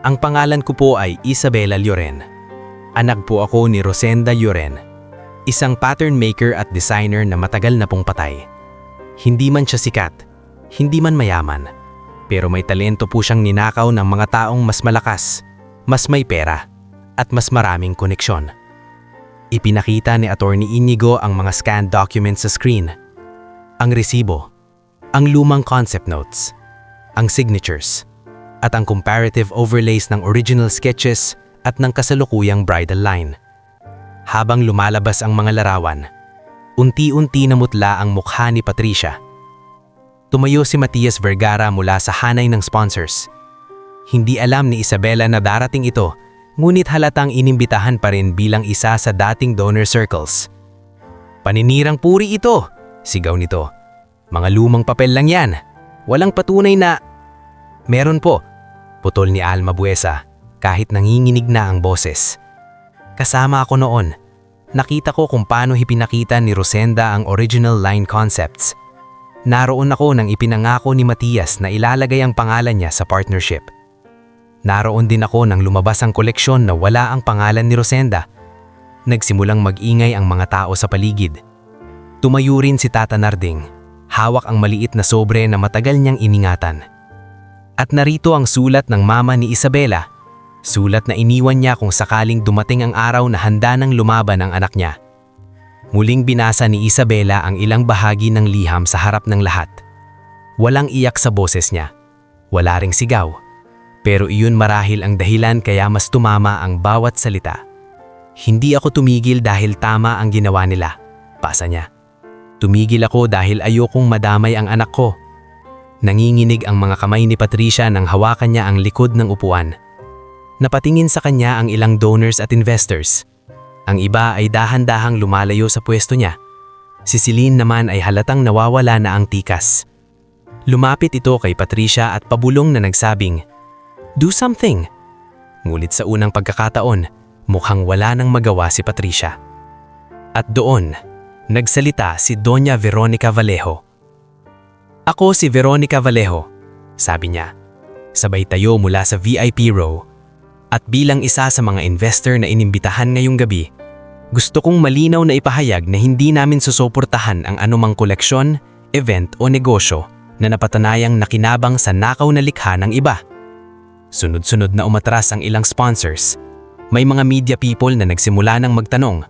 "Ang pangalan ko po ay Isabela Lloren. Anak po ako ni Rosenda Lloren, isang pattern maker at designer na matagal na pong patay. Hindi man siya sikat, hindi man mayaman, pero may talento po siyang ninakaw ng mga taong mas malakas, mas may pera, at mas maraming koneksyon." Ipinakita ni Attorney Inigo ang mga scanned documents sa screen. Ang resibo, ang lumang concept notes, ang signatures, at ang comparative overlays ng original sketches at ng kasalukuyang bridal line. Habang lumalabas ang mga larawan, Unti-unti namutla ang mukha ni Patricia. Tumayo si Matias Vergara mula sa hanay ng sponsors. Hindi alam ni Isabela na darating ito, ngunit halatang inimbitahan pa rin bilang isa sa dating donor circles. "Paninirang puri ito!" sigaw nito. "Mga lumang papel lang yan. Walang patunay na..." "Meron po," putol ni Alma Buesa, kahit nanginginig na ang boses. "Kasama ako noon. Nakita ko kung paano ipinakita ni Rosenda ang original line concepts. Naroon ako nang ipinangako ni Matias na ilalagay ang pangalan niya sa partnership. Naroon din ako nang lumabas ang koleksyon na wala ang pangalan ni Rosenda. Nagsimulang mag-ingay ang mga tao sa paligid. Tumayo rin si Tata Narding, hawak ang maliit na sobre na matagal niyang iningatan. At narito ang sulat ng mama ni Isabela. Sulat na iniwan niya kung sakaling dumating ang araw na handa nang lumaban ang anak niya. Muling binasa ni Isabela ang ilang bahagi ng liham sa harap ng lahat. Walang iyak sa boses niya. Wala ring sigaw. Pero iyon marahil ang dahilan kaya mas tumama ang bawat salita. "Hindi ako tumigil dahil tama ang ginawa nila," pasa niya. "Tumigil ako dahil ayokong madamay ang anak ko." Nanginginig ang mga kamay ni Patricia nang hawakan niya ang likod ng upuan. Napatingin sa kanya ang ilang donors at investors. Ang iba ay dahan-dahang lumalayo sa pwesto niya. Si Celine naman ay halatang nawawala na ang tikas. Lumapit ito kay Patricia at pabulong na nagsabing, "Do something!" Ngulit sa unang pagkakataon, mukhang wala nang magawa si Patricia. At doon, nagsalita si Doña Veronica Vallejo. "Ako si Veronica Vallejo," sabi niya. Sabay tayo mula sa VIP row. At bilang isa sa mga investor na inimbitahan ngayong gabi, gusto kong malinaw na ipahayag na hindi namin susuportahan ang anumang koleksyon, event o negosyo na napatanayang nakinabang sa nakaw na likha ng iba. Sunod-sunod na umatras ang ilang sponsors. May mga media people na nagsimula ng magtanong.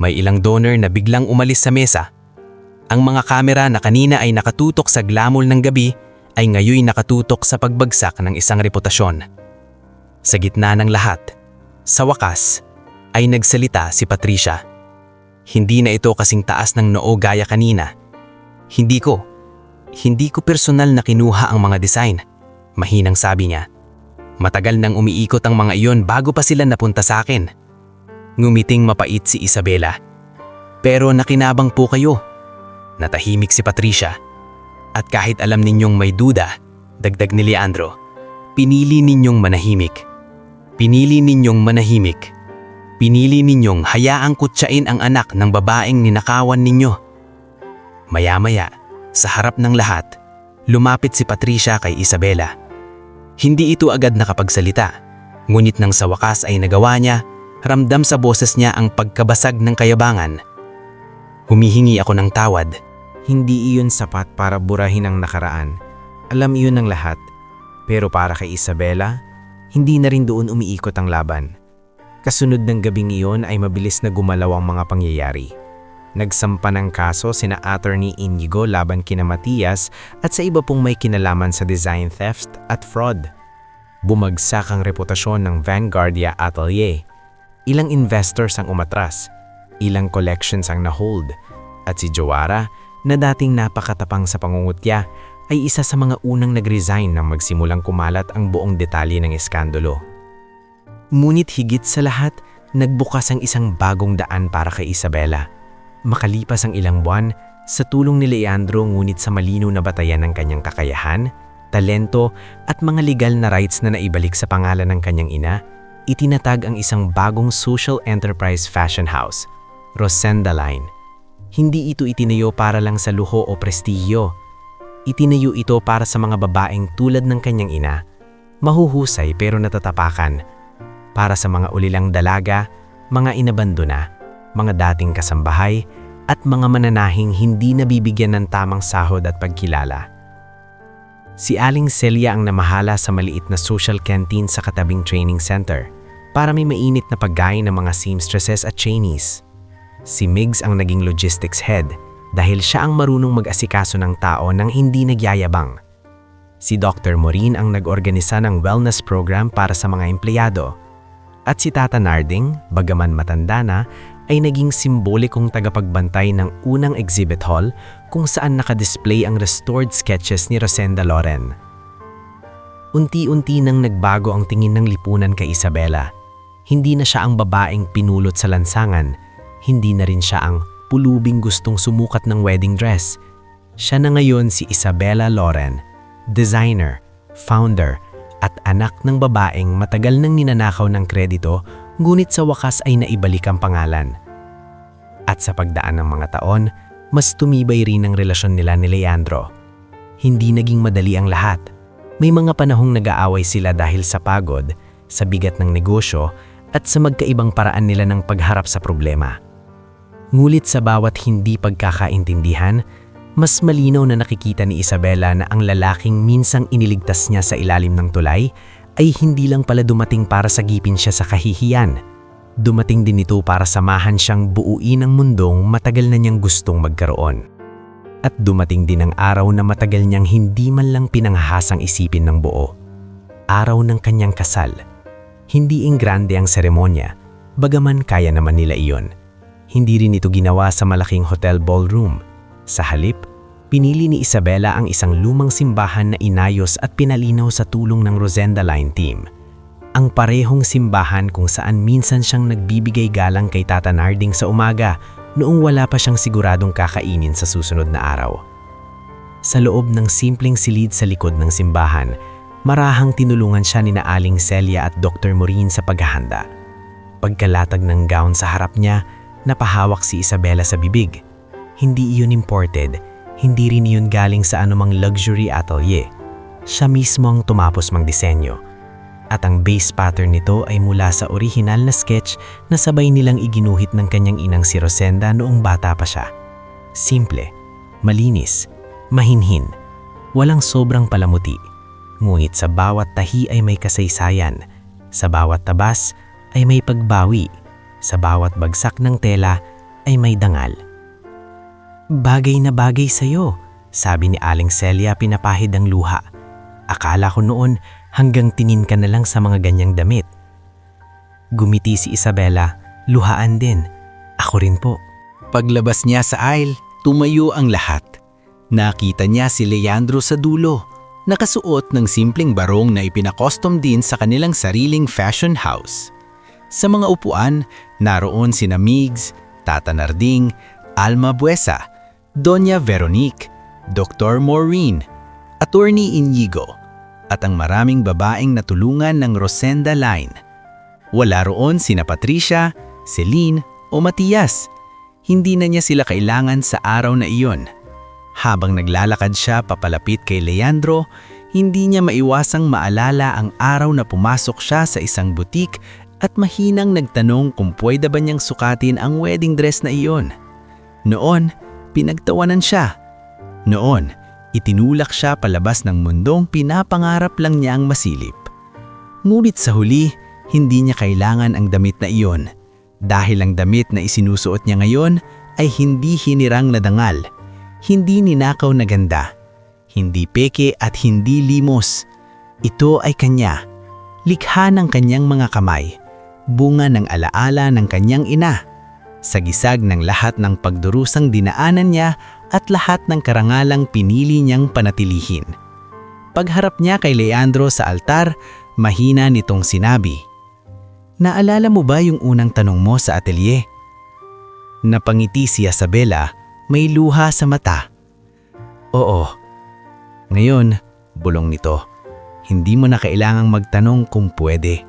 May ilang donor na biglang umalis sa mesa. Ang mga kamera na kanina ay nakatutok sa glamor ng gabi ay ngayoy nakatutok sa pagbagsak ng isang reputasyon. Sa gitna ng lahat, sa wakas, ay nagsalita si Patricia. Hindi na ito kasing taas ng noo gaya kanina. Hindi ko personal na kinuha ang mga design," mahinang sabi niya. "Matagal nang umiikot ang mga iyon bago pa sila napunta sa akin." Ngumiting mapait si Isabela. "Pero nakinabang po kayo." Natahimik si Patricia. "At kahit alam ninyong may duda," dagdag ni Leandro, "pinili ninyong manahimik. Pinili ninyong manahimik. Pinili ninyong hayaang kutsain ang anak ng babaeng ninakawan ninyo." Maya-maya, sa harap ng lahat, lumapit si Patricia kay Isabela. Hindi ito agad nakapagsalita, ngunit nang sa wakas ay nagawa niya, ramdam sa boses niya ang pagkabasag ng kayabangan. "Humihingi ako ng tawad." Hindi iyon sapat para burahin ang nakaraan. Alam iyon ng lahat. Pero para kay Isabela, hindi na rin doon umiikot ang laban. Kasunod ng gabing iyon ay mabilis na gumalaw ang mga pangyayari. Nagsampa ng kaso sina Attorney Inigo laban kina Matias at sa iba pong may kinalaman sa design theft at fraud. Bumagsak ang reputasyon ng Vanguardia Atelier. Ilang investors ang umatras, ilang collections ang na-hold, at si Joara, na dating napakatapang sa pangungutya, ay isa sa mga unang nag-resign nang magsimulang kumalat ang buong detalye ng eskandalo. Ngunit higit sa lahat, nagbukas ang isang bagong daan para kay Isabela. Makalipas ang ilang buwan, sa tulong ni Leandro ngunit sa malinaw na batayan ng kanyang kakayahan, talento at mga legal na rights na naibalik sa pangalan ng kanyang ina, itinatag ang isang bagong social enterprise fashion house, Rosenda Line. Hindi ito itinayo para lang sa luho o prestigiyo. Itinayo ito para sa mga babaeng tulad ng kanyang ina, mahuhusay pero natatapakan. Para sa mga ulilang dalaga, mga inabandona, mga dating kasambahay, at mga mananahing hindi nabibigyan ng tamang sahod at pagkilala. Si Aling Celia ang namahala sa maliit na social canteen sa katabing training center para may mainit na pagkain ng mga seamstresses at trainees. Si Migs ang naging logistics head dahil siya ang marunong mag-asikaso ng tao nang hindi nagyayabang. Si Dr. Morin ang nag-organisa ng wellness program para sa mga empleyado. At si Tata Narding, bagaman matanda na, ay naging simbolikong tagapagbantay ng unang exhibit hall kung saan nakadisplay ang restored sketches ni Rosenda Loren. Unti-unti nang nagbago ang tingin ng lipunan kay Isabela. Hindi na siya ang babaeng pinulot sa lansangan, hindi na rin siya ang pulubing gustong sumukat ng wedding dress. Siya na ngayon si Isabela Loren, designer, founder, at anak ng babaeng matagal nang ninanakaw ng kredito ngunit sa wakas ay naibalik ang pangalan. At sa pagdaan ng mga taon, mas tumibay rin ang relasyon nila ni Leandro. Hindi naging madali ang lahat. May mga panahong nag-aaway sila dahil sa pagod, sa bigat ng negosyo, at sa magkaibang paraan nila ng pagharap sa problema. Ngulit sa bawat hindi pagkakaintindihan, mas malinaw na nakikita ni Isabela na ang lalaking minsang iniligtas niya sa ilalim ng tulay ay hindi lang pala dumating para sagipin siya sa kahihiyan. Dumating din ito para samahan siyang buuin ang mundong matagal na niyang gustong magkaroon. At dumating din ang araw na matagal niyang hindi man lang pinanghahasang isipin ng buo. Araw ng kanyang kasal. Hindi grande ang seremonya, bagaman kaya naman nila iyon. Hindi rin ito ginawa sa malaking hotel ballroom. Sa halip, pinili ni Isabela ang isang lumang simbahan na inayos at pinalinaw sa tulong ng Rosenda Line team. Ang parehong simbahan kung saan minsan siyang nagbibigay galang kay Tata Narding sa umaga noong wala pa siyang siguradong kakainin sa susunod na araw. Sa loob ng simpleng silid sa likod ng simbahan, marahang tinulungan siya ni Aling Celia at Dr. Morin sa paghahanda. Pagkalatag ng gown sa harap niya, napahawak si Isabela sa bibig. Hindi iyon imported, hindi rin iyon galing sa anumang luxury atelier. Siya mismo ang tumapos magdisenyo. At ang base pattern nito ay mula sa orihinal na sketch na sabay nilang iginuhit ng kanyang inang si Rosenda noong bata pa siya. Simple, malinis, mahinhin, walang sobrang palamuti. Ngunit sa bawat tahi ay may kasaysayan, sa bawat tabas ay may pagbawi, sa bawat bagsak ng tela ay may dangal. Bagay na bagay sa'yo, sabi ni Aling Celia pinapahid ang luha. Akala ko noon hanggang tinin ka na lang sa mga ganyang damit. Gumiti si Isabela, luhaan din. Ako rin po. Paglabas niya sa aisle, tumayo ang lahat. Nakita niya si Leandro sa dulo, nakasuot ng simpleng barong na ipinakostom din sa kanilang sariling fashion house. Sa mga upuan, naroon sina Migs, Tata Narding, Alma Buesa, Doña Veronique, Dr. Maureen, Attorney Inigo, at ang maraming babaeng natulungan ng Rosenda Line. Wala roon sina Patricia, Celine o Matias. Hindi na niya sila kailangan sa araw na iyon. Habang naglalakad siya papalapit kay Leandro, hindi niya maiwasang maalala ang araw na pumasok siya sa isang butik at mahinang nagtanong kung pwede ba niyang sukatin ang wedding dress na iyon. Noon, pinagtawanan siya. Noon, itinulak siya palabas ng mundong pinapangarap lang niya ang masilip. Ngunit sa huli, hindi niya kailangan ang damit na iyon. Dahil ang damit na isinusuot niya ngayon ay hindi hinirang na dangal, hindi ninakaw na ganda, hindi peke at hindi limos. Ito ay kanya, likha ng kanyang mga kamay, bunga ng alaala ng kanyang ina, sagisag ng lahat ng pagdurusang dinaanan niya at lahat ng karangalang pinili niyang panatilihin. Pagharap niya kay Leandro sa altar, mahina nitong sinabi, "Naalala mo ba yung unang tanong mo sa atelier?" Napangiti si Isabela, may luha sa mata. "Oo." Ngayon, bulong nito, "Hindi mo na kailangang magtanong kung pwede.